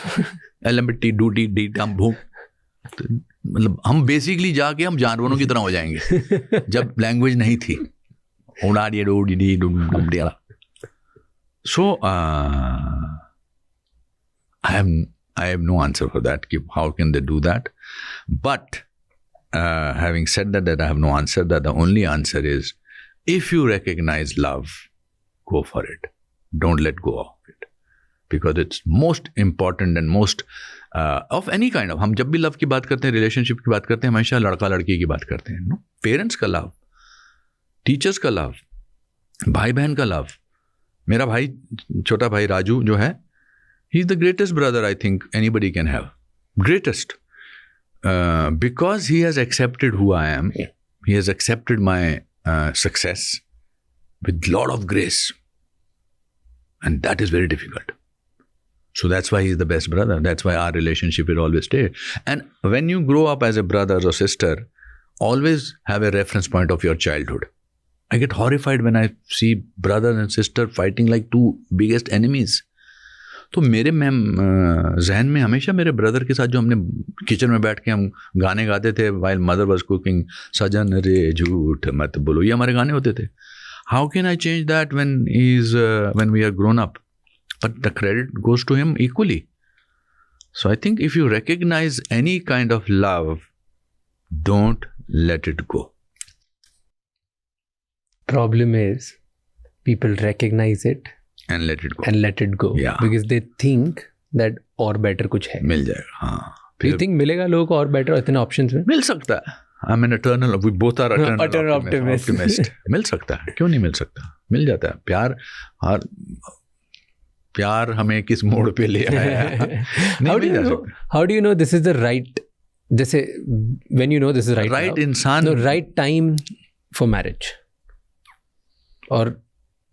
[SPEAKER 2] LMT do D D हम भूख. मतलब हम बेसिकली जाके हम जानवरों की तरह हो जाएंगे जब लैंग्वेज नहीं थी. So I have no answer for that. How can they do that? But having said that I have no answer. That the only answer is, if you recognize love, go for it. Don't let go of it, because it's most important and most of any kind of. हम जब भी love की बात करते हैं, relationship की बात करते हैं, हमेशा लड़का लड़की की बात करते हैं. नो, पेरेंट्स का लव, टीचर्स का लव, भाई बहन का लव. मेरा भाई, छोटा भाई राजू जो है, he is the greatest brother I think anybody can have. Greatest, because he has accepted who I am. He has accepted my success with lot of grace, and that is very difficult. So that's why he's the best brother. That's why our relationship will always stay. And when you grow up as a brother or sister, always have a reference point of your childhood. I get horrified when I see brother and sister fighting like two biggest enemies. तो मेरे जहन में हमेशा मेरे brother के साथ जो हमने किचन में बैठ के हम गाने गाते थे while mother was cooking, सजन रे झूठ मत बोलो, ये हमारे गाने होते थे. How can I change that when we are grown up? But the credit goes to him equally. So I think if you recognize any kind of love, don't let it go.
[SPEAKER 1] Problem is, people recognize it
[SPEAKER 2] And let it go.
[SPEAKER 1] and let it go.
[SPEAKER 2] Yeah.
[SPEAKER 1] Because they think that और better कुछ है.
[SPEAKER 2] मिल जाएगा. हाँ.
[SPEAKER 1] You think मिलेगा लोगों को और better इतने options में?
[SPEAKER 2] मिल सकता है. I'm an eternal. We both are eternal optimist. मिल सकता है. क्यों नहीं मिल सकता? मिल जाता है. प्यार हमें किस मोड़ पे ले आया है?
[SPEAKER 1] How do you know this is the right? जैसे when you know this is right
[SPEAKER 2] इंसान.
[SPEAKER 1] No, right time for marriage. और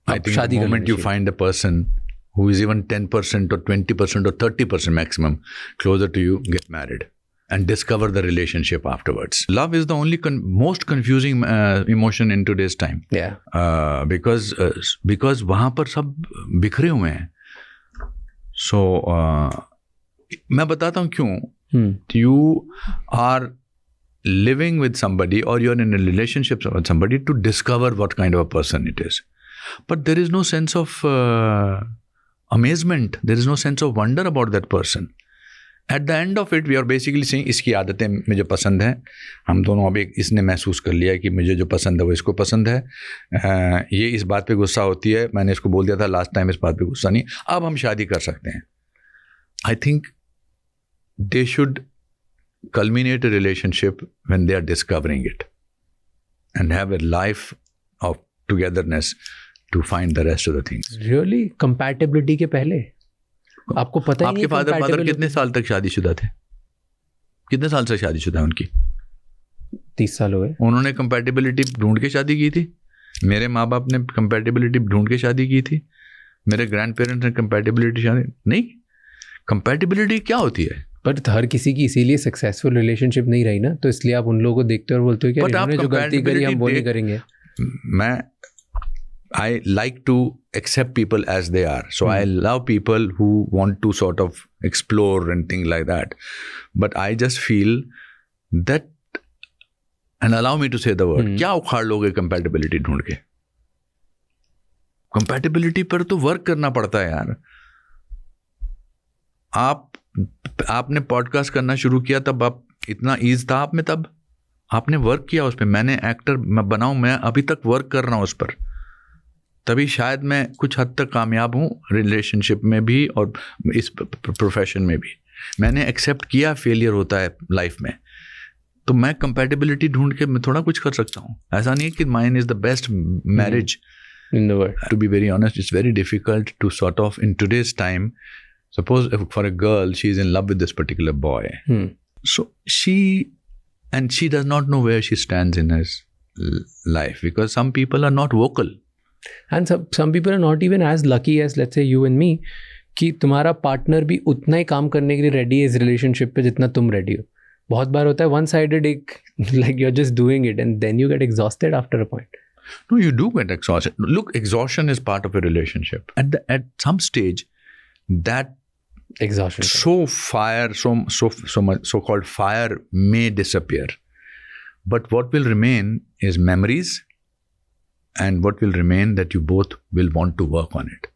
[SPEAKER 2] I think the moment you find a person who is even 10% or 20% or 30% maximum closer to you, get married and discover the relationship afterwards. Love is the only most confusing emotion in today's time.
[SPEAKER 1] Yeah.
[SPEAKER 2] Because वहाँ पर सब बिखरे हुए हैं. So मैं बताता हूँ क्यों. You are living with somebody or you're in a relationship with somebody to discover what kind of a person it is. But there is no sense of amazement. There is no sense of wonder about that person. At the end of it, we are basically saying, इसकी आदतें मुझे पसंद हैं. हम दोनों अब एक इसने महसूस कर लिया कि मुझे जो पसंद है वो इसको पसंद है. ये इस बात पे गुस्सा होती है. मैंने इसको बोल दिया था लास्ट टाइम, इस बात पे गुस्सा नहीं. अब हम शादी कर सकते हैं. I think they should culminate a relationship when they are discovering it and have a life of togetherness to find the rest of the things.
[SPEAKER 1] Really? Compatibility के पहले आपको पता ही नहीं.
[SPEAKER 2] आपके फादर कितने साल तक शादीशुदा थे? कितने साल से शादीशुदा है उनकी?
[SPEAKER 1] 30 साल हो गए.
[SPEAKER 2] उन्होंने कंपैटिबिलिटी ढूंढ के शादी की थी. मेरे माँ बाप ने कंपैटिबिलिटी ढूंढ के शादी की थी. मेरे ग्रैंड पेरेंट्स ने कंपैटिबिलिटी शादी नहीं. कंपैटिबिलिटी क्या होती है?
[SPEAKER 1] पर हर किसी की इसीलिए सक्सेसफुल रिलेशनशिप नहीं रही ना, तो इसलिए आप उन लोगों को देखते हो और बोलते हो कि इन्होंने जो गलती करी हम वो नहीं करेंगे.
[SPEAKER 2] I like to accept people as they are. So I love people who want to sort of explore and things like that. But I just feel that, and allow me to say the word, क्या उखाड़ लोगे compatibility ढूंढ के? Compatibility पर तो work करना पड़ता है यार. आपने पॉडकास्ट करना शुरू किया तब आप इतना ईज था आप में, तब आपने वर्क किया उस पर. मैंने एक्टर बनाऊं, मैं अभी तक वर्क कर रहा हूं उस पर. तभी शायद मैं कुछ हद तक कामयाब हूं रिलेशनशिप में भी और इस प्रोफेशन में भी. मैंने एक्सेप्ट किया फेलियर होता है लाइफ में, तो मैं कंपैटिबिलिटी ढूंढ के मैं थोड़ा कुछ कर सकता हूं. ऐसा नहीं है कि mine is the best marriage
[SPEAKER 1] in the world.
[SPEAKER 2] To be very honest, it's very difficult to sort of, in today's time, suppose for a girl, she's in love with this particular boy. So she does not know where she stands in his life, because some people are not vocal.
[SPEAKER 1] And some people are not even as lucky as, let's say, you and me, कि तुम्हारा partner भी उतना ही काम करने के लिए ready है इस रिलेशनशिप पे जितना तुम रेडी हो. बहुत बार होता है वन साइडेड, एक like you're just doing it and then you get exhausted after a point.
[SPEAKER 2] No, you do get exhausted. Look, exhaustion is part of a relationship. At some stage, that
[SPEAKER 1] exhaustion,
[SPEAKER 2] so-called fire may disappear. But what will remain is memories, and what will remain that you both will want to work on it.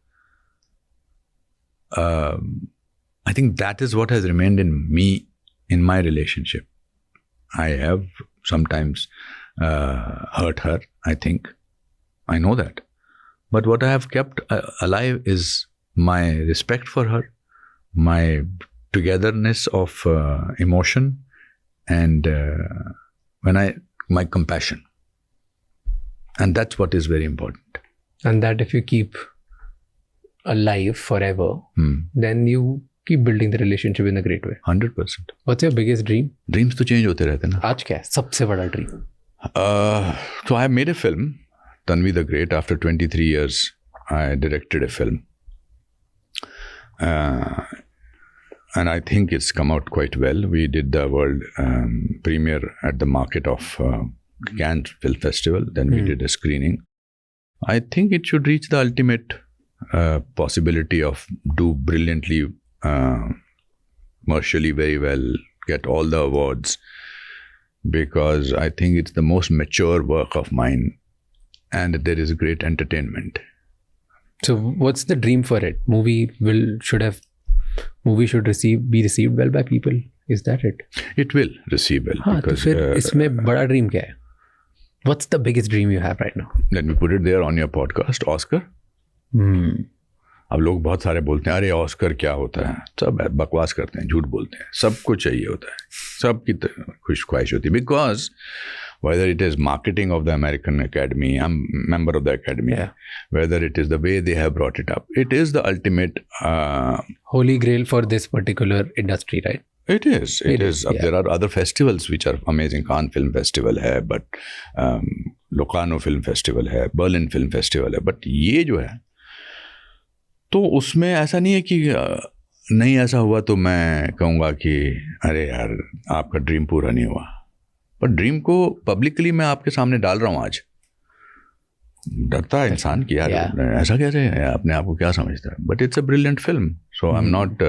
[SPEAKER 2] I think that is what has remained in me, in my relationship. I have sometimes hurt her, I think. I know that. But what I have kept alive is my respect for her, my togetherness of emotion, and my compassion. And that's what is very important.
[SPEAKER 1] And that if you keep alive forever, then you keep building the relationship in a great way.
[SPEAKER 2] 100%.
[SPEAKER 1] What's your biggest dream?
[SPEAKER 2] Dreams तो change होते रहते हैं ना.
[SPEAKER 1] आज क्या है सबसे बड़ा dream?
[SPEAKER 2] So I made a film, Tanvi the Great. After 23 years, I directed a film. And I think it's come out quite well. We did the world premiere at the market of Cannes Film Festival. Then we did a screening. I think it should reach the ultimate possibility of do brilliantly, commercially very well, get all the awards, because I think it's the most mature work of mine, and there is great entertainment.
[SPEAKER 1] So what's the dream for it? Movie should have movie should be received well by people. Is that it?
[SPEAKER 2] It will receive well.
[SPEAKER 1] हाँ, तो फिर इसमें बड़ा dream क्या है? What's the biggest dream you have right now?
[SPEAKER 2] Let me put it there on your podcast, Oscar. अब लोग बहुत सारे बोलते हैं अरे ऑस्कर क्या होता है, सब बकवास करते हैं, झूठ बोलते हैं, सबको चाहिए होता है, सबकी खुश ख्वाहिश होती है. Because whether it is marketing of the American Academy, I'm a member of the Academy, whether it is the way they have brought it up, it is the ultimate
[SPEAKER 1] holy grail for this particular industry, right?
[SPEAKER 2] It is. Yeah. There are other festivals which are amazing. Cannes Film Festival है, but Locarno Film Festival है, Berlin Film Festival है, but ये जो है तो उसमें ऐसा नहीं है कि नहीं ऐसा हुआ तो मैं कहूँगा कि अरे यार आपका ड्रीम पूरा नहीं हुआ. पर ड्रीम को पब्लिकली मैं आपके सामने डाल रहा हूँ आज. डरता है इंसान कि यार ऐसा कैसे है, अपने आप को क्या समझता है. But it's a brilliant film, so I am not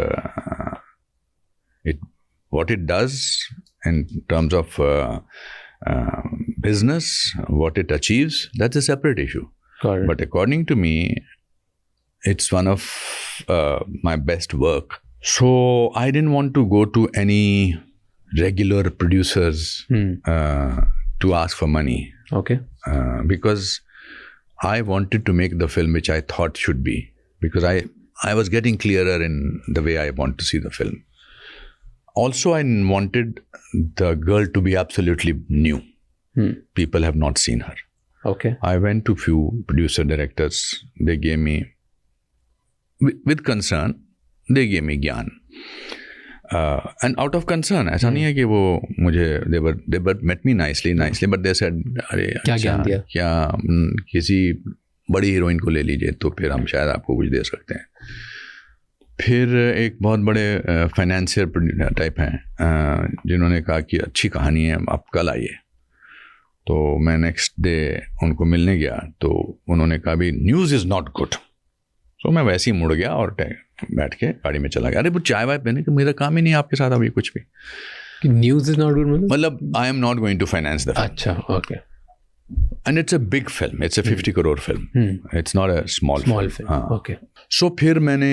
[SPEAKER 2] it what it does in terms of business, what it achieves, that's a separate issue. But according to me it's one of my best work. So I didn't want to go to any regular producers to ask for money.
[SPEAKER 1] Okay.
[SPEAKER 2] Because I wanted to make the film which I thought should be. Because I was getting clearer in the way I want to see the film. Also, I wanted the girl to be absolutely new. People have not seen her.
[SPEAKER 1] Okay.
[SPEAKER 2] I went to few producer directors. They gave me with concern, they gave me ज्ञान, and out of concern. ऐसा नहीं है कि वो मुझे they met me nicely, but they said अरे
[SPEAKER 1] क्या ज्ञान दिया,
[SPEAKER 2] क्या किसी बड़ी हीरोइन को ले लीजिए तो फिर हम शायद आपको कुछ दे सकते हैं. फिर एक बहुत बड़े फाइनेंशियर टाइप हैं जिन्होंने कहा कि अच्छी कहानी है, आप कल आइए. तो मैं नेक्स्ट डे उनको मिलने गया तो उन्होंने कहा भी न्यूज़ इज़ नॉट गुड. तो मैं वैसे ही मुड़ गया और बैठ के गाड़ी में चला गया. अरे वो चाय वाय पीने का मेरा काम ही नहीं आपके साथ अभी कुछ भी.
[SPEAKER 1] न्यूज़ इज नॉट गुड
[SPEAKER 2] मतलब I am not going to finance the film.
[SPEAKER 1] अच्छा, okay.
[SPEAKER 2] And it's a big film, it's a 50 crore film, it's not a small
[SPEAKER 1] film. Okay.
[SPEAKER 2] So फिर मैंने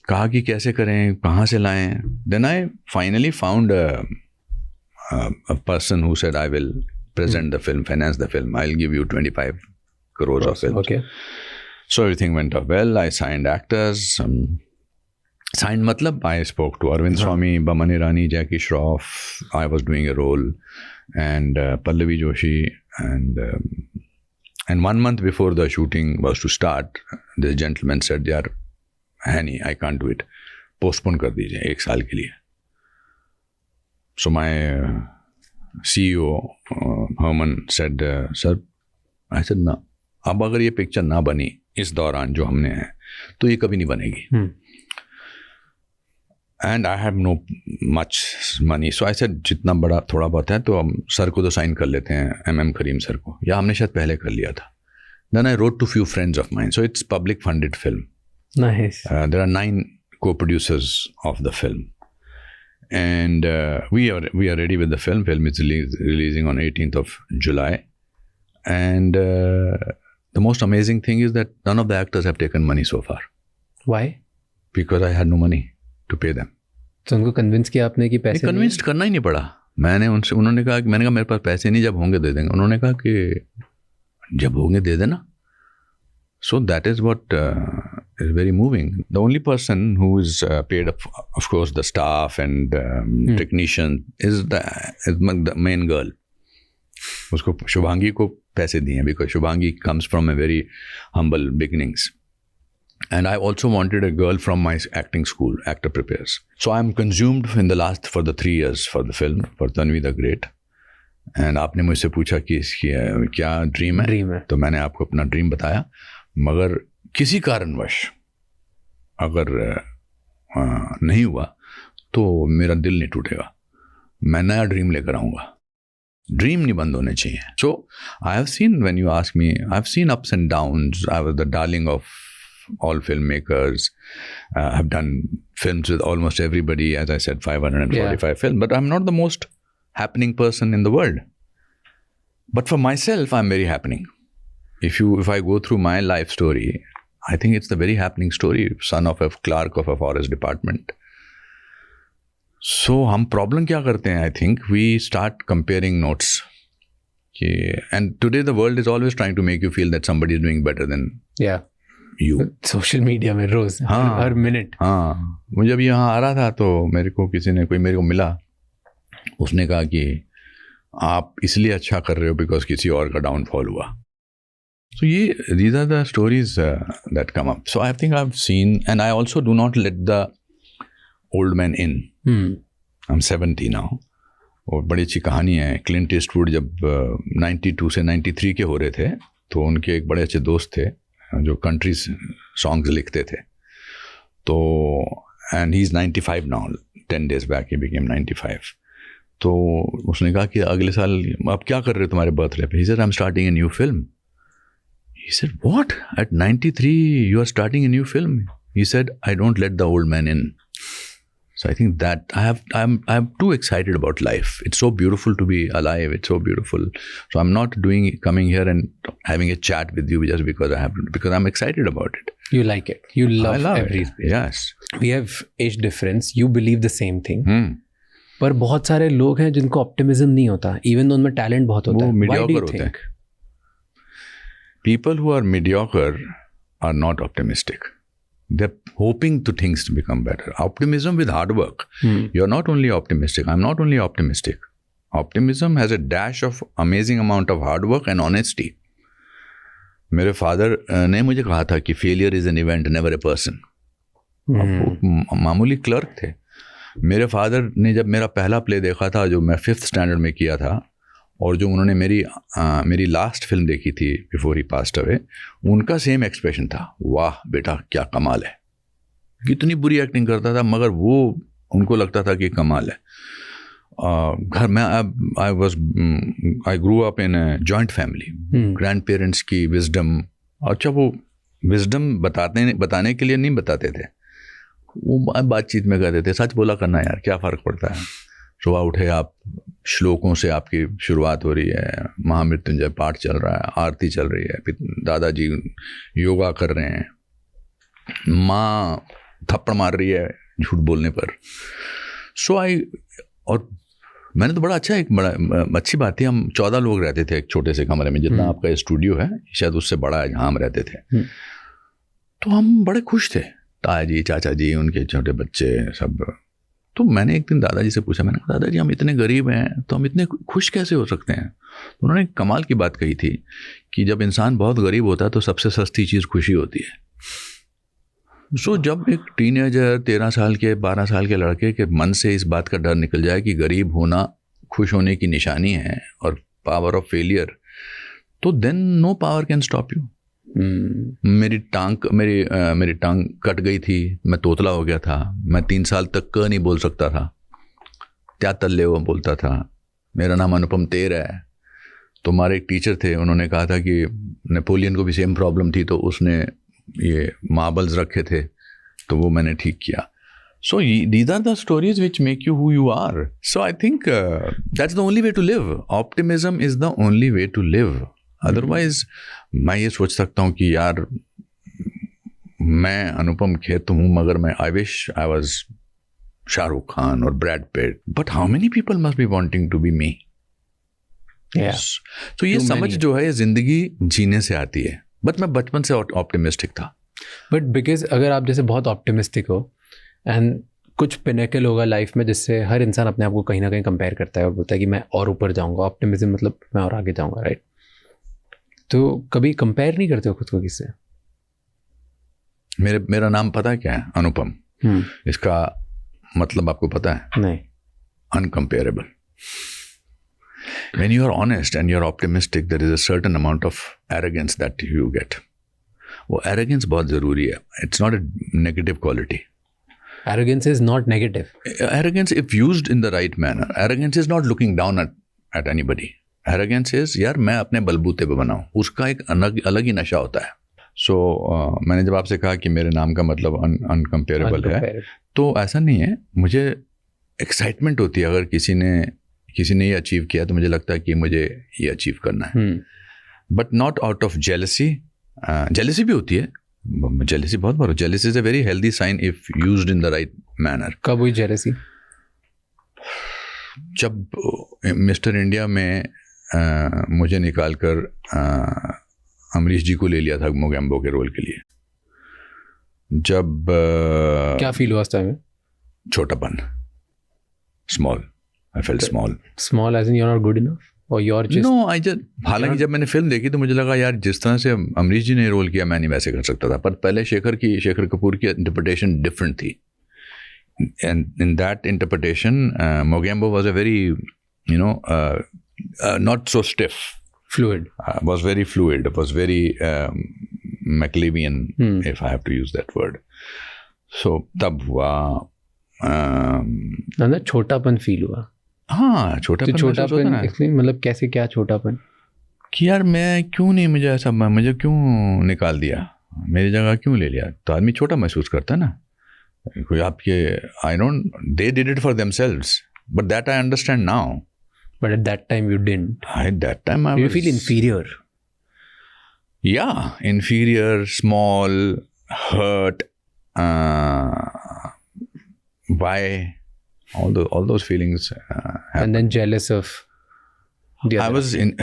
[SPEAKER 2] कहा कि कैसे करें, कहाँ से लाएं. Then I finally found a person who said I will present the film, finance the film, I'll give you 25 crores of film.
[SPEAKER 1] Okay.
[SPEAKER 2] So everything went up well. I signed actors. Signed matlab I spoke to Arvind Swamy, Baman Irani, Jackie Shroff. I was doing a role, and Pallavi Joshi. And 1 month before the shooting was to start, this gentleman said, "Yaar, hai nahi, I can't do it. Postpone kar dijiye 1 saal ke liye." So my CEO Herman said, "Sir," I said, "No. अब अगर ये picture ना बनी इस दौरान जो हमने है तो ये कभी नहीं बनेगी. And I have no much money. So I said जितना बड़ा थोड़ा बहुत है तो हम सर को तो साइन कर लेते हैं, MM करीम सर को, या हमने शायद पहले कर लिया था. Then I wrote to few friends of mine. So it's public funded film.
[SPEAKER 1] Nice.
[SPEAKER 2] There are 9 co-producers of the film. And we are ready with the film. Film is releasing on 18th of July. And the most amazing thing is that none of the actors have taken money so far.
[SPEAKER 1] Why?
[SPEAKER 2] Because I had no money to pay them.
[SPEAKER 1] तो उनको convince किया आपने कि पैसे
[SPEAKER 2] convince करना ही नहीं पड़ा. उन्होंने कहा कि मैंने कहा मेरे पास पैसे नहीं, जब होंगे दे देंगे. उन्होंने कहा कि जब होंगे दे देना. So that is what is very moving. The only person who is paid, of course, the staff and technician is the main girl. उसको शुभांगी को पैसे दिए हैं because Shubhangi comes from a very humble beginnings. And I also wanted a girl from my acting school, Actor Prepares. So I'm consumed for the 3 years for the film, for Tanvi the Great. And आपने मुझसे पूछा कि इसकी क्या dream है. तो मैंने आपको अपना ड्रीम बताया. मगर किसी कारणवश अगर नहीं हुआ तो मेरा दिल नहीं टूटेगा. मैं नया ड्रीम लेकर आऊँगा. ड्रीम नहीं बंद होने चाहिए. So I have seen, when you ask me, I have seen ups and downs. I was the darling of all filmmakers. Have done films with almost everybody, as I said, 545 films. But I'm not the most happening person in the world. But for myself, I'm very happening. If I go through my life story, I think it's a very happening story. Son of a clerk of a forest department. So हम problem क्या करते हैं? I think we start comparing notes. And today the world is always trying to make you feel that somebody is doing better than you.
[SPEAKER 1] Social media में रोज हर minute.
[SPEAKER 2] हाँ, मुझे जब यहाँ आ रहा था तो मेरे को मिला, उसने कहा कि आप इसलिए अच्छा कर रहे हो बिकॉज किसी और का डाउनफॉल हुआ. So these are the stories that come up. So I think I've seen, and I also do not let the old man in. I'm 70 now. और बड़ी अच्छी कहानी है. क्लिंट ईस्टवुड जब 92 से 93 के हो रहे थे तो उनके एक बड़े अच्छे दोस्त थे जो कंट्री सॉन्ग्स लिखते थे. तो and he is 95 now. 10 days back he became 95. तो उसने कहा कि अगले साल आप क्या कर रहे हो तुम्हारे बर्थडे पे? He said I'm starting a new film. He said what? At 93 you are starting a new film? He said I don't let the old man in. So I think that I'm too excited about life. It's so beautiful to be alive. It's so beautiful. So I'm not coming here and having a chat with you just because because I'm excited about it.
[SPEAKER 1] You like it. You love every space.
[SPEAKER 2] Yes.
[SPEAKER 1] We have age difference. You believe the same thing. पर बहुत सारे लोग हैं जिनको optimism नहीं होता, even though उनमें talent बहुत होता है. Why do you think?
[SPEAKER 2] People who are mediocre are not optimistic. They're hoping to things to become better. Optimism with hard work. You're not only optimistic. I'm not only optimistic. Optimism has a dash of amazing amount of hard work and honesty. मेरे father ने मुझे कहा था कि failure is an event, never a person. मामूली clerk थे. मेरे father ने जब मेरा पहला प्ले देखा था जो मैं 5th स्टैंडर्ड में किया था, और जो उन्होंने मेरी लास्ट फिल्म देखी थी बिफोर ही पास्ट अवे, उनका सेम एक्सप्रेशन था, वाह बेटा क्या कमाल है. कितनी बुरी एक्टिंग करता था मगर वो उनको लगता था कि कमाल है. घर में I grew up in joint family. Grandparents की विजडम, अच्छा वो विजडम बताने के लिए नहीं बताते थे, वो बातचीत में कहते थे सच बोला करना यार, क्या फ़र्क पड़ता है. सुबह उठे आप, श्लोकों से आपकी शुरुआत हो रही है, महामृत्युंजय पाठ चल रहा है, आरती चल रही है, दादाजी योगा कर रहे हैं, माँ थप्पड़ मार रही है झूठ बोलने पर. और मैंने तो बड़ा अच्छी बात थी. हम 14 लोग रहते थे एक छोटे से कमरे में, जितना आपका स्टूडियो है शायद उससे बड़ा है जहाँ हम रहते थे. तो हम बड़े खुश थे, ताया जी, चाचा जी, उनके छोटे बच्चे सब. तो मैंने एक दिन दादाजी से पूछा, मैंने कहा दादाजी हम इतने गरीब हैं तो हम इतने खुश कैसे हो सकते हैं? तो उन्होंने कमाल की बात कही थी कि जब इंसान बहुत गरीब होता है तो सबसे सस्ती चीज़ खुशी होती है. सो जब एक टीनेजर 13 साल के 12 साल के लड़के के मन से इस बात का डर निकल जाए कि गरीब होना खुश होने की निशानी है और पावर ऑफ फेलियर, तो then no power can stop you. मेरी टांग कट गई थी, मैं तोतला हो गया था, मैं 3 साल तक क नहीं बोल सकता था, क्या तल्ले वो बोलता था. मेरा नाम अनुपम तेर है. तो हमारे एक टीचर थे, उन्होंने कहा था कि नेपोलियन को भी सेम प्रॉब्लम थी तो उसने ये मार्बल्स रखे थे तो वो मैंने ठीक किया. So these are the stories which make you who you are. So I think that's the only way to live. Optimism is the only way to live. Otherwise मैं ये सोच सकता हूँ कि यार मैं अनुपम खेर तो हूँ मगर मैं I wish I was Shahrukh Khan और Brad Pitt, but how many people must be wanting to be me. तो ये समझ जो है जिंदगी जीने से आती है. बट मैं बचपन से ऑप्टिमिस्टिक था.
[SPEAKER 1] बट बिकॉज अगर आप जैसे बहुत ऑप्टिमिस्टिक हो एंड कुछ पिनेकल होगा लाइफ में जिससे हर इंसान अपने आप को कहीं ना कहीं कंपेयर करता है और बोलता है कि मैं और ऊपर जाऊँगा. ऑप्टिमिज्म मतलब मैं और आगे जाऊँगा, राइट? तो कभी कंपेयर नहीं करते हो खुद को किससे?
[SPEAKER 2] मेरा नाम पता है क्या है? अनुपम. इसका मतलब आपको पता है?
[SPEAKER 1] नहीं.
[SPEAKER 2] Uncomparable. When you are honest and you are optimistic, there is a certain amount of arrogance that you get. वो arrogance बहुत ज़रूरी है. It's not a negative quality.
[SPEAKER 1] Arrogance is not negative.
[SPEAKER 2] Arrogance, if used in the right manner, arrogance is not looking down at anybody. Arrogance is यार मैं अपने बलबूते पे बनाऊँ, उसका एक अलग ही नशा होता है. So मैंने जब आपसे कहा कि मेरे नाम का मतलब अनकम्पेरेबल है, तो ऐसा नहीं है. मुझे एक्साइटमेंट होती है अगर किसी ने ये अचीव किया तो मुझे लगता है कि मुझे ये अचीव करना है. But not out of jealousy. Jealousy भी होती है जेलेसी बहुत बार, jealousy is a very healthy sign if used in the right manner.
[SPEAKER 1] कब हुई जेलेसी?
[SPEAKER 2] जब मिस्टर इंडिया में मुझे निकाल कर अमरीश जी को ले लिया था मोगैम्बो के रोल के लिए. जब
[SPEAKER 1] क्या फील हुआ उस टाइम में?
[SPEAKER 2] छोटापन, small. I felt
[SPEAKER 1] small as in you are not good enough और you are just.
[SPEAKER 2] No, I just, हालांकि जब मैंने फिल्म देखी तो मुझे लगा यार जिस तरह से अमरीश जी ने रोल किया मैं नहीं वैसे कर सकता था. पर पहले शेखर कपूर की इंटरप्रिटेशन डिफरेंट थी. And in that interpretation, Mogambo was a very, not so stiff.
[SPEAKER 1] Fluid.
[SPEAKER 2] Was very fluid. It was very McLeavian, if I have to use that word. So, तब हुआ.
[SPEAKER 1] ना छोटापन फील हुआ.
[SPEAKER 2] हाँ, छोटापन
[SPEAKER 1] मतलब कैसे, क्या छोटापन?
[SPEAKER 2] कि यार मैं क्यों नहीं, मुझे क्यों निकाल दिया, मेरी जगह क्यों ले लिया. तो आदमी छोटा महसूस करता है ना. कोई आपके, I don't, they did it for themselves, but that I understand now.
[SPEAKER 1] But at that time you didn't.
[SPEAKER 2] At that time I
[SPEAKER 1] was... You feel inferior?
[SPEAKER 2] Yeah, inferior, small, hurt, why, all those feelings
[SPEAKER 1] and then jealous of the other.
[SPEAKER 2] I was in,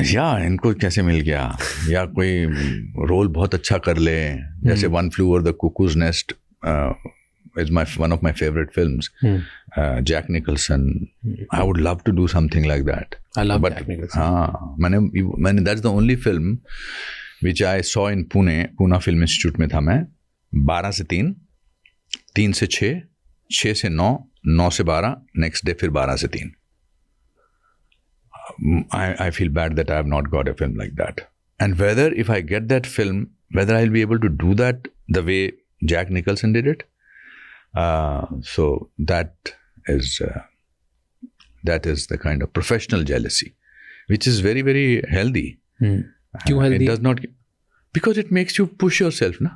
[SPEAKER 2] इनको कैसे मिल गया, या कोई role बहुत अच्छा कर ले, जैसे One Flew Over the Cuckoo's Nest is one of my favorite films. Jack Nicholson. I would love to do something like that.
[SPEAKER 1] I love Jack Nicholson.
[SPEAKER 2] मैंने that's the only film which I saw in Pune Film Institute में था मैं. 12 से 3, 3 से 6, 6 से 9, 9 से 12, next day फिर 12 से 3. I feel bad that I have not got a film like that. And whether if I get that film, whether I'll be able to do that the way Jack Nicholson did it. So that is the kind of professional jealousy, which is very, very healthy.
[SPEAKER 1] क्यों healthy?
[SPEAKER 2] It does not, because it makes you push yourself ना.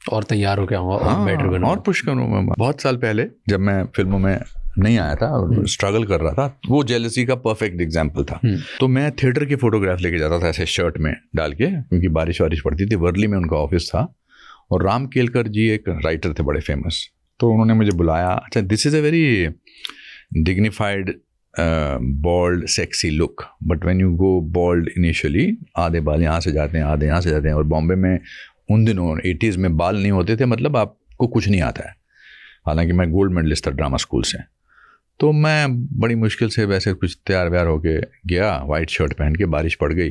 [SPEAKER 1] और तैयार हो गया हूँ और better बनूँ
[SPEAKER 2] और पुश करूँ. बहुत साल पहले जब मैं फिल्मों में नहीं आया था और स्ट्रगल कर रहा था, वो जेलसी का परफेक्ट एग्जाम्पल था. तो मैं थिएटर की फोटोग्राफ लेके जाता था ऐसे शर्ट में डाल के, क्योंकि बारिश पड़ती थी. वर्ली में उनका ऑफिस था और राम केलकर जी एक राइटर थे बड़े फेमस. तो उन्होंने मुझे बुलाया. अच्छा, this is a very dignified bald sexy look, but when you go bald initially, आधे बाल यहाँ से जाते हैं, आधे यहाँ से जाते हैं. और बॉम्बे में उन दिनों 80s में बाल नहीं होते थे, मतलब आपको कुछ नहीं आता है. हालांकि मैं गोल्ड मेडलिस्ट था ड्रामा स्कूल से. तो मैं बड़ी मुश्किल से वैसे कुछ तैयार व्यार होके गया, वाइट शर्ट पहन के. बारिश पड़ गई.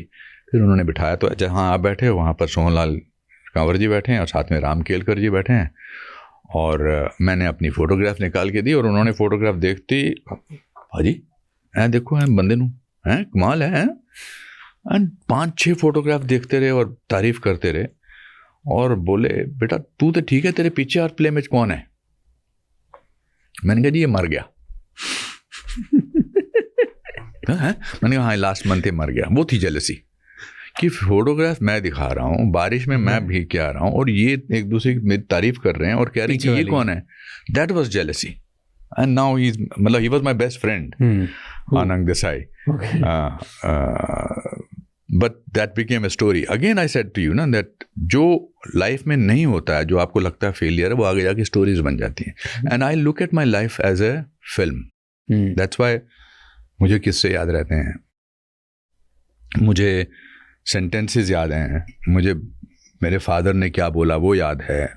[SPEAKER 2] फिर उन्होंने बिठाया, तो जहाँ आप बैठे वहाँ पर सोहनलाल कंवर जी बैठे हैं और साथ में राम केलकर जी बैठे हैं. और मैंने अपनी फ़ोटोग्राफ निकाल के दी और उन्होंने फ़ोटोग्राफ देखती, भाजी देखो हैं बंदे नू, हैं कमाल है. एंड 5-6 फोटोग्राफ देखते रहे और तारीफ़ करते रहे और बोले, बेटा तू तो ठीक है, तेरे पीछे और प्ले में कौन है? मैंने कहा जी ये मर गया. मैंने कहा हाँ लास्ट मंथ ही मर गया. वो थी जेलसी कि फोटोग्राफ मैं दिखा रहा हूँ, बारिश में मैं भीग के आ रहा हूँ और ये एक दूसरे की मेरी तारीफ कर रहे हैं और कह रहे हैं कि ये कौन है. That was jealousy. And now he was my best friend Anand Desai. But that became a story. Again I said to you ना दैट जो लाइफ में नहीं होता है, जो आपको लगता है फेलियर है, वो आगे जाके स्टोरीज बन जाती हैं. And I look at my life as a film. That's why मुझे किस्से याद रहते हैं, मुझे सेंटेंसेस याद हैं, मुझे मेरे फादर ने क्या बोला वो याद है.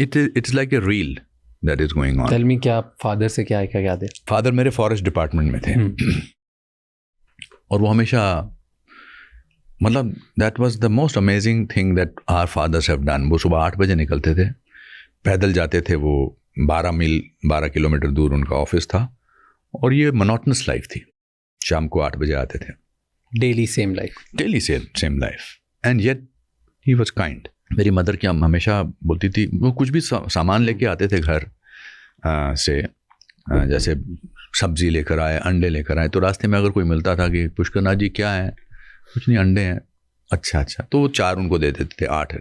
[SPEAKER 2] It's like a reel that is going on.
[SPEAKER 1] Tell me, क्या फादर से क्या याद है?
[SPEAKER 2] फादर मेरे फॉरेस्ट डिपार्टमेंट में थे और वो हमेशा, मतलब that was the most amazing thing that our fathers have done. वो सुबह 8 बजे निकलते थे, पैदल जाते थे. वो 12 किलोमीटर दूर उनका ऑफिस था और ये मोनोटनस लाइफ थी. शाम को 8 बजे आते थे.
[SPEAKER 1] Daily same life. And yet he was kind. मेरी मदर क्या हमेशा बोलती थी, वो कुछ भी सामान लेके आते थे घर से, जैसे सब्जी लेकर आए, अंडे लेकर आए, तो रास्ते में अगर कोई मिलता था कि पुष्करनाथ जी क्या है, कुछ नहीं अंडे हैं. अच्छा, तो वो 4 उनको दे देते थे, 8 है.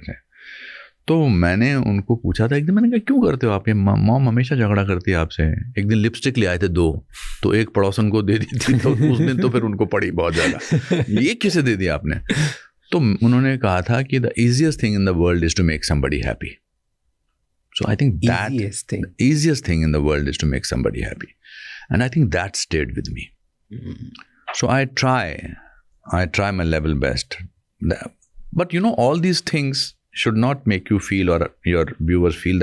[SPEAKER 1] तो मैंने उनको पूछा था एक दिन, मैंने कहा क्यों करते हो आप ये, मॉम हमेशा झगड़ा करती है आपसे. एक दिन लिपस्टिक ले आए थे 2, तो एक पड़ोसन को दे दी थी, तो उस दिन तो फिर उनको पड़ी बहुत ज़्यादा, ये किसे दे दिया आपने.
[SPEAKER 2] तो उन्होंने कहा था कि the easiest thing in the world is to make somebody happy. So I think that the easiest thing in the world is to make somebody happy. And I think that stayed with me. So I try my level best. But you know, all these things should not make you feel, or your viewers feel,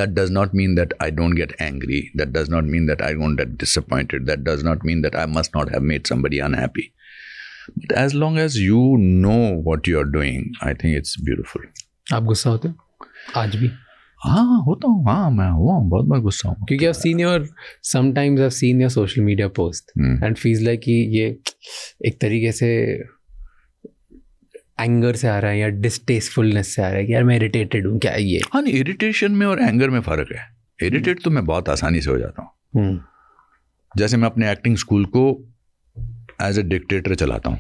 [SPEAKER 2] that does not mean that I don't get angry. That does not mean that I won't get disappointed. That does not mean that I must not have made somebody unhappy. But as long as you know what you are doing, I think it's beautiful.
[SPEAKER 1] आप गुस्सा होते हो आज भी?
[SPEAKER 2] हाँ होता हूँ, हाँ मैं हुआ हूँ, बहुत बार गुस्सा हूँ,
[SPEAKER 1] क्योंकि I've seen your sometimes I've seen your social media post and feels like कि ये एक तरीके से एंगर से आ रहा है या डिस्टेस्टफुलनेस से आ रहा है कि यार मैं इरिटेटेड हूँ, क्या है ये?
[SPEAKER 2] हाँ, इरिटेशन में और एंगर में फ़र्क है. इरिटेट तो मैं बहुत आसानी से हो जाता हूँ. जैसे मैं अपने एक्टिंग स्कूल को एज ए डिक्टेटर चलाता हूँ,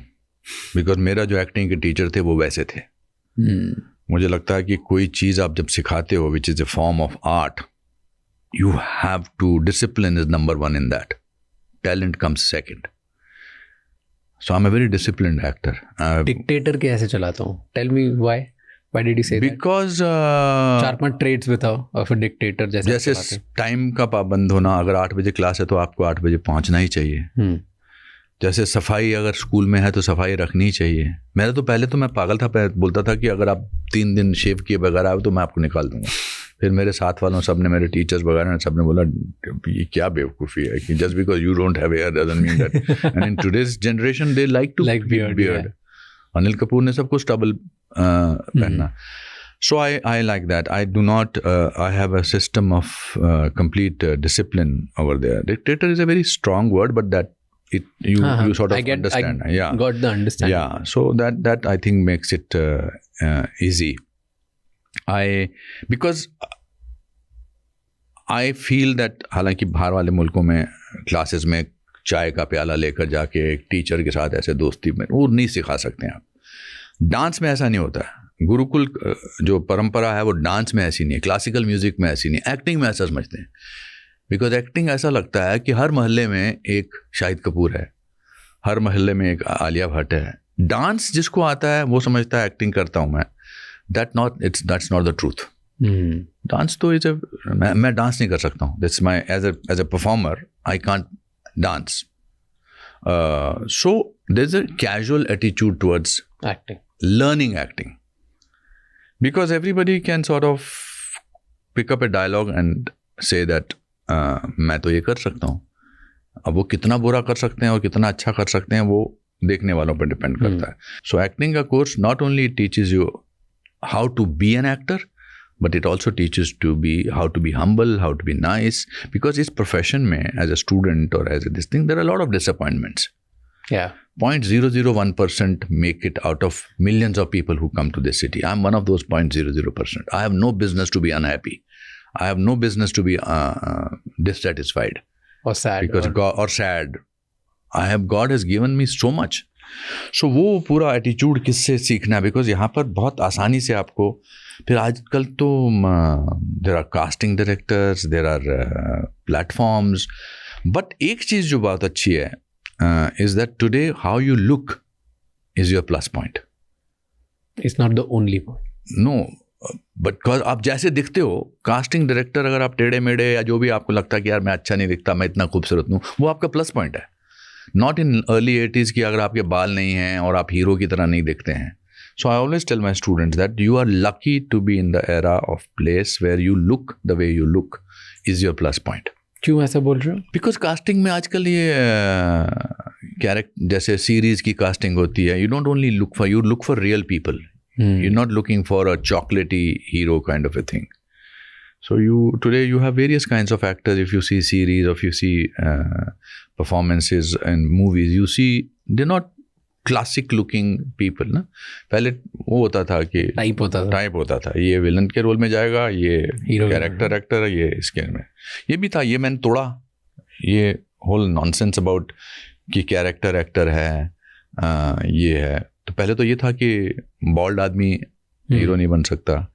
[SPEAKER 2] बिकॉज मेरा जो एक्टिंग के टीचर थे वो वैसे थे. मुझे लगता है कि कोई चीज़ आप जब सिखाते हो which is a form of art, you have to, discipline is number 1 in that. Talent comes second. So I'm a very disciplined actor.
[SPEAKER 1] Dictator कैसे चलाता हूँ? Tell me why. Why did you say that?
[SPEAKER 2] Because
[SPEAKER 1] 4-5 traits बताओ of a dictator
[SPEAKER 2] जैसे time का पाबंद होना. अगर 8 बजे क्लास है तो आपको 8 बजे पहुंचना ही चाहिए. जैसे सफाई अगर स्कूल में है तो सफाई रखनी चाहिए. मेरा तो पहले तो मैं पागल था, बोलता था कि अगर आप 3 दिन शेव किए बगैर आए तो मैं आपको निकाल दूंगा. फिर मेरे साथ वालों सब ने, मेरे टीचर्स वगैरह सब ने बोला ये क्या बेवकूफ़ी है कि just because you don't have hair doesn't mean that. And in today's generation they like to beard. Anil Kapoor ने सबको स्टबल पहनना. So I like that. I do not. I have a system of complete discipline over there. Dictator is a very strong word, but that you sort of understand.
[SPEAKER 1] I got the understanding.
[SPEAKER 2] Yeah. So that I think makes it easy. Because I feel that हालांकि बाहर वाले मुल्कों में classes में चाय का प्याला लेकर जाके एक टीचर के साथ ऐसे दोस्ती में वो नहीं सिखा सकते हैं आप. डांस में ऐसा नहीं होता है. गुरुकुल जो परंपरा है वो डांस में ऐसी नहीं है, क्लासिकल म्यूजिक में ऐसी नहीं, एक्टिंग में ऐसा समझते हैं. बिकॉज एक्टिंग ऐसा लगता है कि हर मोहल्ले में एक शाहिद कपूर है, हर मोहल्ले में एक आलिया भट्ट है. डांस जिसको आता है वो समझता है एक्टिंग करता हूँ मैं. that's not the truth. Dance तो इज मैं डांस नहीं कर सकता हूँ. That's my as a performer I can't dance. So there's a casual attitude towards learning acting, because everybody can sort of pick up a dialogue and say that मैं तो ये कर सकता हूँ. अब वो कितना बुरा कर सकते हैं और कितना अच्छा कर सकते हैं वो देखने वालों पर डिपेंड करता है. So acting का course not only teaches you how to be an actor, but it also teaches how to be humble, how to be nice, because इस profession में as a student or as a this thing there are a lot of disappointments.
[SPEAKER 1] Yeah.
[SPEAKER 2] 0.001% make it out of millions of people who come to this city. I'm one of those 0.00%. I have no business to be unhappy. I have no business to be dissatisfied
[SPEAKER 1] or sad
[SPEAKER 2] because or sad. God has given me so much. So वो पूरा attitude किससे सीखना है? Because यहाँ पर बहुत आसानी से आपको, फिर आजकल तो there are casting directors, there are platforms. But एक चीज़ जो बहुत अच्छी है is that today how you look is your plus point.
[SPEAKER 1] It's not the only point.
[SPEAKER 2] No, but आप जैसे दिखते हो, कास्टिंग डायरेक्टर अगर आप टेढ़े मेढ़े या जो भी आपको लगता है कि यार मैं अच्छा नहीं दिखता, मैं इतना खूबसूरत हूँ, वो आपका प्लस पॉइंट है. नॉट इन अर्ली 80s की अगर आपके बाल नहीं हैं और आप हीरो की तरह नहीं दिखते हैं. So I always tell my students that you are lucky to be in the era of place where you look the way you look is your plus point.
[SPEAKER 1] क्यों ऐसा बोल रहे हो?
[SPEAKER 2] बिकॉज कास्टिंग में आजकल ये कैरेक्टर जैसे series की कास्टिंग होती है, you don't only look for real people. You not looking for a chocolaty hero kind of a thing. So today you have various kinds of actors. If you see series, or if you see performances and movies, you see they're not classic looking people. ना पहले वो होता था कि
[SPEAKER 1] type होता था
[SPEAKER 2] ये villain के रोल में जाएगा, ये कैरेक्टर एक्टर है, ये इसके में ये भी था. ये मैंने तोड़ा ये होल नॉनसेंस अबाउट कि कैरेक्टर एक्टर है ये है. तो पहले तो ये था कि बॉल्ड आदमी हीरो नहीं बन सकता.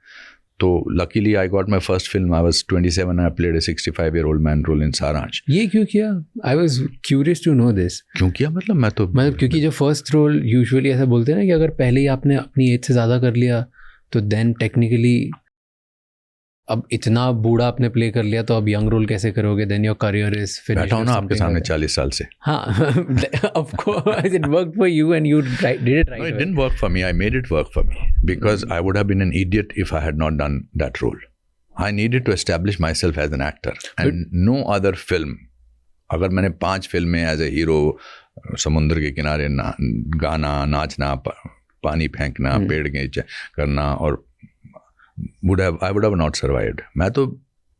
[SPEAKER 2] तो luckily I got my first film. I was 27 and I played a 65-year-old man role in Saransh.
[SPEAKER 1] ये क्यों किया? I was curious to know this.
[SPEAKER 2] क्यों किया मतलब
[SPEAKER 1] क्योंकि जो फर्स्ट रोल यूजुअली ऐसा बोलते हैं ना कि अगर पहले ही आपने अपनी एज से ज़्यादा कर लिया तो देन टेक्निकली अब इतना बूढ़ा आपने प्ले कर लिया तो अब यंग रोल कैसे करोगे? Then your career is finished.
[SPEAKER 2] बैठा हूं ना आपके सामने 40 साल से.
[SPEAKER 1] हाँ, of course it worked for you and you did it right.
[SPEAKER 2] No, it didn't work for me. I made it work for me because I would have been an idiot if I had not done that role. I needed to establish myself as an actor and no other film. अगर मैंने 5 फिल्में as a hero, समुद्र के किनारे गाना, नाचना, पानी फेंकना, पेड़ के नीचे करना, और I would have not survived. मैं तो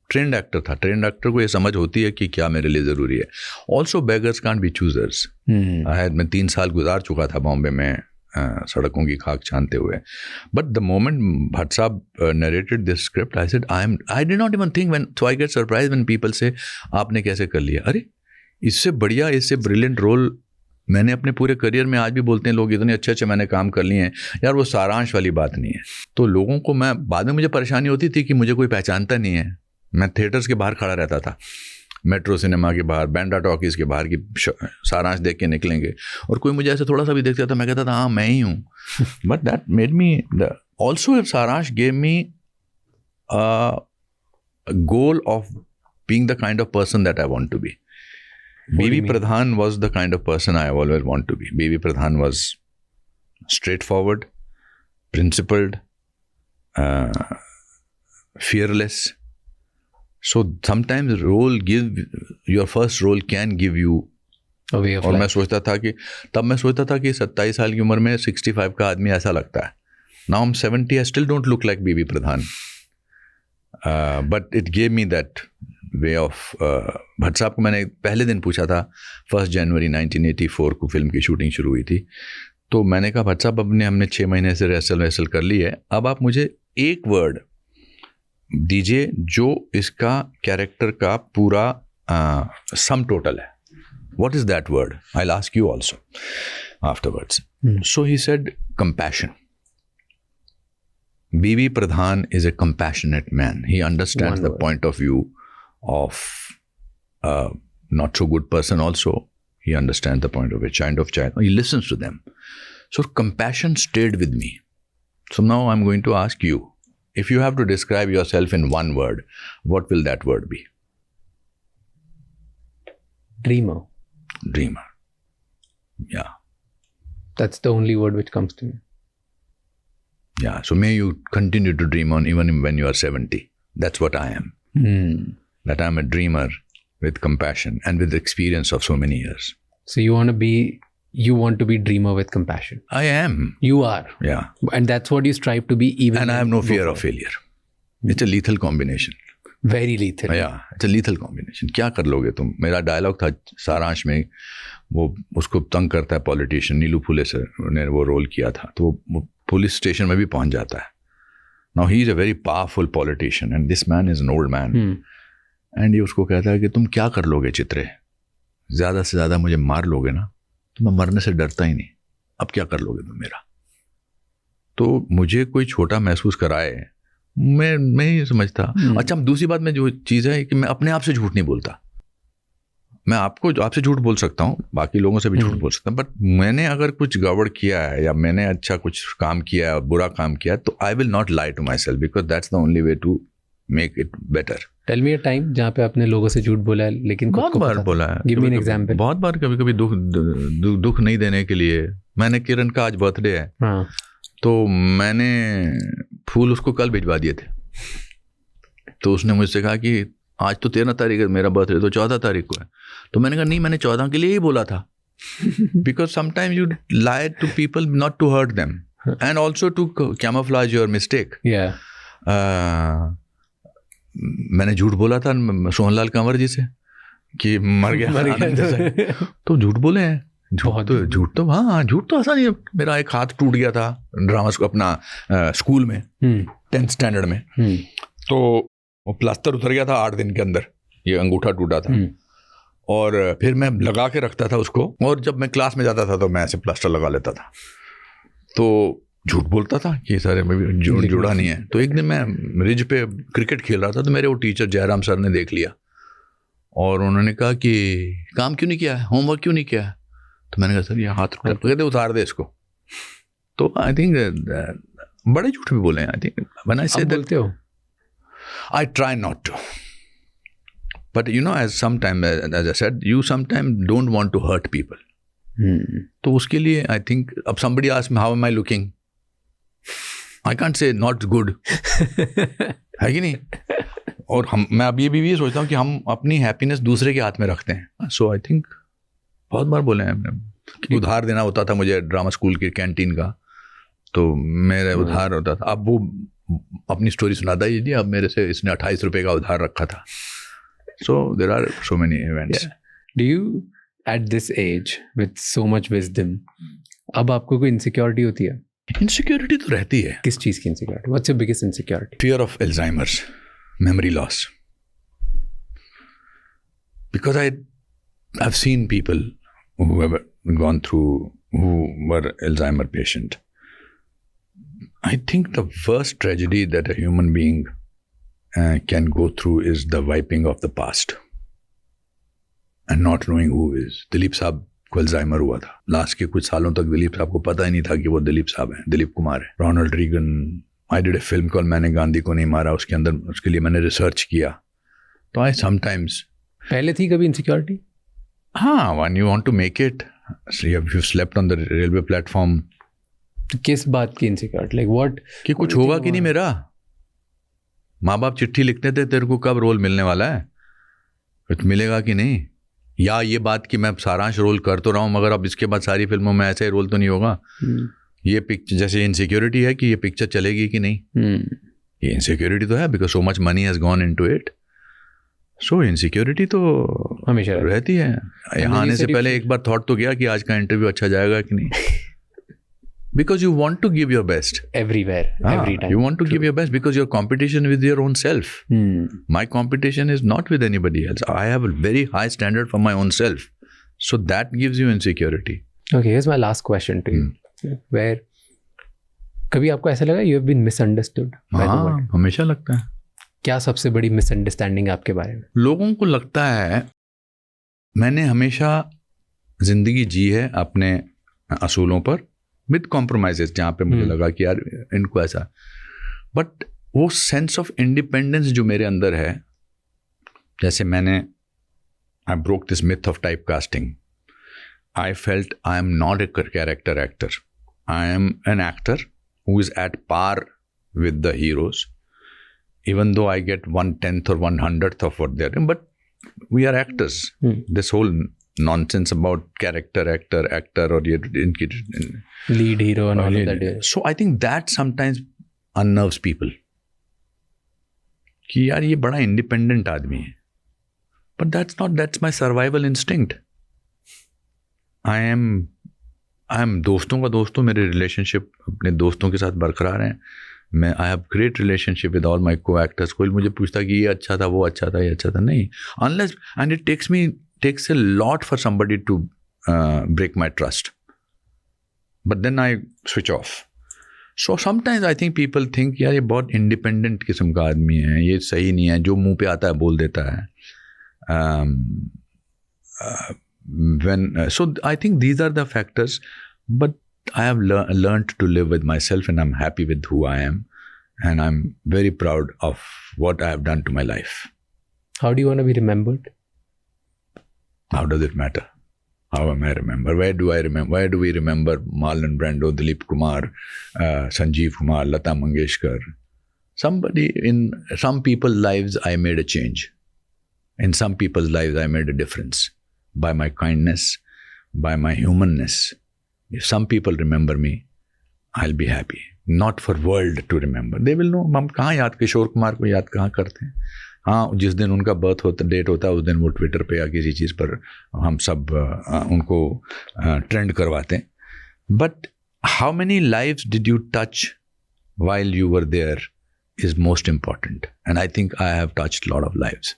[SPEAKER 2] ट्रेंड एक्टर था. ट्रेंड एक्टर को ये समझ होती है कि क्या मेरे लिए ज़रूरी है. Also beggars can't be choosers. मैं 3 साल गुजार चुका था बॉम्बे में सड़कों की खाक छानते हुए. बट द मोमेंट भट्ट साहब narrated this script, I said I did not even think when, so I get surprise when people से आपने कैसे कर लिया. अरे इससे बढ़िया, इससे ब्रिलियंट रोल मैंने अपने पूरे करियर में, आज भी बोलते हैं लोग, इतने अच्छे मैंने काम कर लिए हैं यार. वो सारांश वाली बात नहीं है. तो लोगों को मैं बाद में मुझे परेशानी होती थी कि मुझे कोई पहचानता नहीं है. मैं थिएटर्स के बाहर खड़ा रहता था, मेट्रो सिनेमा के बाहर, बैंड्रा टॉकीज़ के बाहर, की सारांश देख के निकलेंगे और कोई मुझे ऐसे थोड़ा सा भी देखता था, मैं कहता था हाँ मैं ही हूँ. But that made me also, Saaransh gave me goal of being the kind of person that I want to be. B.V. Pradhan was the kind of person I always want to be. B.V. Pradhan was straightforward, principled, fearless. So sometimes your first role can give you a way of life. और मैं सोचता था कि 27 साल की उम्र में 65 का आदमी ऐसा लगता है. Now I'm 70, I still don't look like B.V. Pradhan. But it gave me that way of. Bhatt साहब को मैंने पहले दिन पूछा था, 1 जनवरी 1984 को फिल्म की शूटिंग शुरू हुई थी. तो मैंने कहा भट्ट साहब हमने 6 महीने से रेसल कर ली है, अब आप मुझे एक वर्ड दीजिए जो इसका कैरेक्टर का पूरा सम टोटल है. What is that word? I will ask you also afterwards. So he said compassion. B.V. Pradhan is a compassionate man. He understands the point of view of a not so good person also. He understands the point of a child. He listens to them. So compassion stayed with me. So now I'm going to ask you, if you have to describe yourself in one word, what will that word be?
[SPEAKER 1] Dreamer.
[SPEAKER 2] Dreamer. Yeah.
[SPEAKER 1] That's the only word which comes to me.
[SPEAKER 2] Yeah. So may you continue to dream on even when you are 70. That's what I am. That I'm a dreamer with compassion and with experience of so many years.
[SPEAKER 1] So you want to be dreamer with compassion.
[SPEAKER 2] I am.
[SPEAKER 1] You are.
[SPEAKER 2] Yeah.
[SPEAKER 1] And that's what you strive to be even.
[SPEAKER 2] And I have no fear of failure. It's a lethal combination.
[SPEAKER 1] Very lethal.
[SPEAKER 2] Yeah. It's a lethal combination. क्या कर लोगे तुम? मेरा dialogue था सारांश में, वो उसको तंग करता है पॉलिटिशियन, नीलू फुले सर ने वो रोल किया था, तो वो पुलिस स्टेशन में भी पहुंच जाता है. Now he is a very powerful politician and this man is an old man. And ये उसको कहता है कि तुम क्या कर लोगे चित्रे, ज़्यादा से ज़्यादा मुझे मार लोगे ना, तो मैं मरने से डरता ही नहीं, अब क्या कर लोगे तुम मेरा. तो मुझे कोई छोटा महसूस कराए, मैं नहीं समझता. अच्छा, दूसरी बात में जो चीज़ है कि मैं अपने आप से झूठ नहीं बोलता. मैं आपसे झूठ बोल सकता हूँ, बाकी लोगों से भी झूठ बोल सकता हूँ, बट मैंने अगर कुछ गड़बड़ किया है या मैंने अच्छा कुछ काम किया है और बुरा काम किया है, तो I will not lie to myself because that's the only way to make it better.
[SPEAKER 1] Tell me a time जहाँ पे आपने लोगों से झूठ बोला है लेकिन
[SPEAKER 2] बहुत बार बोला है.
[SPEAKER 1] Give me an example.
[SPEAKER 2] बहुत बार, कभी कभी दुख नहीं देने के लिए. मैंने किरण का आज बर्थडे है, तो मैंने फूल उसको कल भिजवा दिए थे, तो उसने मुझसे कहा कि आज तो 13 तारीख है, मेरा बर्थडे तो 14 तारीख को है. तो मैंने कहा नहीं, मैंने 14 के लिए ही बोला था. Because sometimes you lie to people not to hurt them and also to camouflage your mistake. मैंने झूठ बोला था सोहनलाल कंवर जी से कि मर गया. तो झूठ बोले हैं. झूठ तो ऐसा नहीं है. मेरा एक हाथ टूट गया था ड्रामा को अपना स्कूल में 10th स्टैंडर्ड में, तो वो प्लास्टर उतर गया था 8 दिन के अंदर. ये अंगूठा टूटा था और फिर मैं लगा के रखता था उसको, और जब मैं क्लास में जाता था तो मैं ऐसे प्लास्टर लगा लेता था. तो झूठ बोलता था कि सारे में जुड़ा नहीं है। तो एक दिन मैं रिज पे क्रिकेट खेल रहा था, तो मेरे वो टीचर जयराम सर ने देख लिया और उन्होंने कहा कि काम क्यों नहीं किया है, होमवर्क क्यों नहीं किया है। तो मैंने कहा सर ये हाथ कहते उतार दे इसको। तो आई थिंक बड़े झूठ भी बोले हैं। I think when I say
[SPEAKER 1] बोलते हो,
[SPEAKER 2] I try not to, but you know as I said you sometime don't want to hurt people. तो उसके लिए आई थिंक अब somebody asked me how am I looking, I can't say not good है कि नहीं। और मैं अब ये भी सोचता हूँ कि हम अपनी हैप्पीनेस दूसरे के हाथ में रखते हैं। सो आई थिंक बहुत बार बोले हैं, उधार देना होता था मुझे ड्रामा स्कूल के कैंटीन का, तो मेरा उधार होता था। अब वो अपनी स्टोरी सुनाता ही जी, अब मेरे से इसने 28 रुपए का उधार रखा था। So there are so many events.
[SPEAKER 1] Do you at this age with so much wisdom, अब आपको कोई इनसिक्योरिटी होती है?
[SPEAKER 2] इनसिक्योरिटी तो रहती है।
[SPEAKER 1] किस चीज़ की insecurity? What's your biggest insecurity?
[SPEAKER 2] Fear of Alzheimer's, memory loss. Because I've seen people who have gone through, who were Alzheimer patient. I think the worst tragedy that a human being can go through is the wiping of the past and not knowing who is. Dilip साहब को Alzheimer हुआ था। Last के कुछ सालों तक दिलीप साहब को पता ही नहीं था कि वो दिलीप साहब हैं, दिलीप कुमार है। Ronald Reagan, I did a film call मैंने गांधी को नहीं मारा, उसके अंदर उसके लिए मैंने रिसर्च किया। तो आई समटाइम्स
[SPEAKER 1] पहले थी कभी इनसिक्योरिटी?
[SPEAKER 2] हाँ, when you want to make it, you slept on the railway platform.
[SPEAKER 1] किस बात की इनसिक्योरिटी? Like what?
[SPEAKER 2] कि कुछ होगा कि नहीं मेरा। माँ बाप चिट्ठी लिखते थे तेरे को कब रोल मिलने वाला है, कुछ मिलेगा कि नहीं। या ये बात कि मैं सारांश रोल कर तो रहा हूँ मगर अब इसके बाद सारी फिल्मों में ऐसा ही रोल तो नहीं होगा। ये पिक्चर जैसे इनसिक्योरिटी है कि ये पिक्चर चलेगी कि नहीं, ये इनसिक्योरिटी तो है because so much money has gone into it. So insecurity तो
[SPEAKER 1] हमेशा
[SPEAKER 2] रहती है। यहाँ आने से पहले एक बार थॉट तो गया कि आज का इंटरव्यू अच्छा जाएगा कि नहीं, because you want to give your best
[SPEAKER 1] everywhere, every time.
[SPEAKER 2] You want to give your best because your competition with your own self. My competition is not with anybody else. I have a very high standard for my own self, so that gives you insecurity.
[SPEAKER 1] Okay, here's my last question to you. Where कभी आपको ऐसा लगा you have been misunderstood by the world?
[SPEAKER 2] हमेशा लगता है।
[SPEAKER 1] क्या सबसे बड़ी misunderstanding आपके बारे में?
[SPEAKER 2] लोगों को लगता है मैंने हमेशा जिंदगी जी है अपने असूलों पर विद कॉम्प्रोमाइजेस, जहाँ पे मुझे लगा कि यार इनको ऐसा, बट वो सेंस ऑफ इंडिपेंडेंस जो मेरे अंदर है, जैसे मैंने I broke this myth of type casting. I felt I am not a character actor, I am an actor who is at par with the heroes, even though I get 1/10 or 1/100th of what they're doing, but we are actors. This whole nonsense about character actor or
[SPEAKER 1] lead hero and all of that.
[SPEAKER 2] So I think that sometimes unnerves people कि यार ये बड़ा independent आदमी है, but that's my survival instinct. I am दोस्तों का दोस्त हूँ, मेरे रिलेशनशिप अपने दोस्तों के साथ बरकरार हैं। मैं I have great relationship with all my को एक्टर्स। कोई मुझे पूछता कि ये अच्छा था, वो अच्छा था, ये अच्छा था, नहीं, unless and it takes a lot for somebody to break my trust, but then I switch off. So sometimes I think people think यार ये बहुत independent किस्म का आदमी है, ये सही नहीं है, जो मुंह पे आता है बोल देता है। So I think these are the factors, but I have learned to live with myself and I'm happy with who I am and I'm very proud of what I have done to my life.
[SPEAKER 1] How do you want to be remembered?
[SPEAKER 2] How does it matter? How am I remembered? Where do we remember Marlon Brando, Dilip Kumar, Sanjeev Kumar, Lata Mangeshkar? In some people's lives, I made a change. In some people's lives, I made a difference by my kindness, by my humanness. If some people remember me, I'll be happy. Not for world to remember. They will know. हम कहाँ याद, किशोर कुमार को याद कहाँ करते हैं? हाँ, जिस दिन उनका डेट होता है उस दिन वो ट्विटर पे या किसी चीज़ पर हम सब उनको ट्रेंड करवाते हैं। But how many lives did you touch while you were there is most important, and I think I have touched lot of lives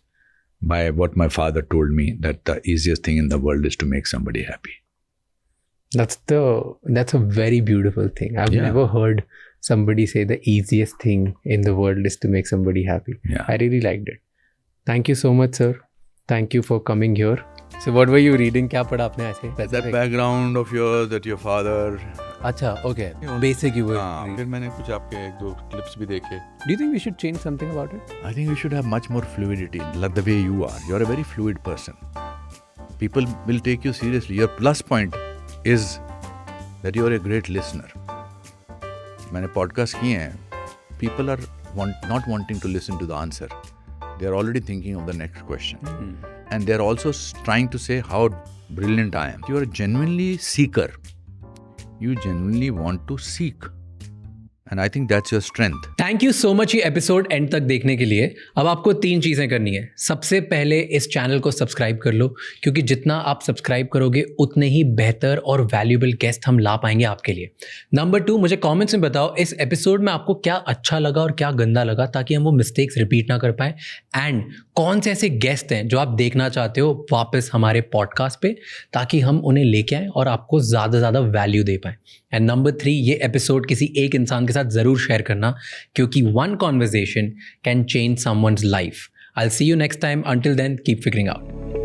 [SPEAKER 2] by what my father told me that the easiest thing in the world is to make somebody happy.
[SPEAKER 1] That's a very beautiful thing. I've
[SPEAKER 2] Yeah.
[SPEAKER 1] never heard somebody say the easiest thing in the world is to make somebody happy.
[SPEAKER 2] Yeah.
[SPEAKER 1] I really liked it. Thank you so much, sir. Thank you for coming here. So what were you reading? क्या पढ़ा आपने ऐसे?
[SPEAKER 2] That
[SPEAKER 1] Specific?
[SPEAKER 2] background of yours, that your father.
[SPEAKER 1] अच्छा, okay. Basic you were.
[SPEAKER 2] हाँ, फिर मैंने कुछ आपके एक दो clips भी देखे.
[SPEAKER 1] Do you think we should change something about it?
[SPEAKER 2] I think you should have much more fluidity, like the way you are. You're a very fluid person. People will take you seriously. Your plus point is that you're a great listener. मैंने podcast किए हैं. People are not wanting to listen to the answer. They are already thinking of the next question. And they're also trying to say how brilliant I am. You are a genuinely seeker. You genuinely want to seek. And I think that's your strength.
[SPEAKER 1] Thank you so much ये episode and तक देखने के लिए. अब आपको 3 चीज़ें करनी है. सबसे पहले इस चैनल को सब्सक्राइब कर लो, क्योंकि जितना आप सब्सक्राइब करोगे उतने ही बेहतर और वैल्यूएबल गेस्ट हम ला पाएंगे आपके लिए. नंबर 2, मुझे कमेंट्स में बताओ इस एपिसोड में आपको क्या अच्छा लगा और क्या गंदा लगा, ताकि हम वो मिस्टेक्स रिपीट ना कर पाए. एंड कौन से ऐसे गेस्ट हैं जो आप देखना चाहते हो वापस हमारे पॉडकास्ट पे, ताकि हम उन्हें लेके आएँ और आपको ज़्यादा ज़्यादा वैल्यू दे पाएँ. एंड नंबर 3, ये एपिसोड किसी एक इंसान के साथ ज़रूर शेयर करना, क्योंकि one conversation can change someone's life. I'll see you next time. Until then, keep figuring out.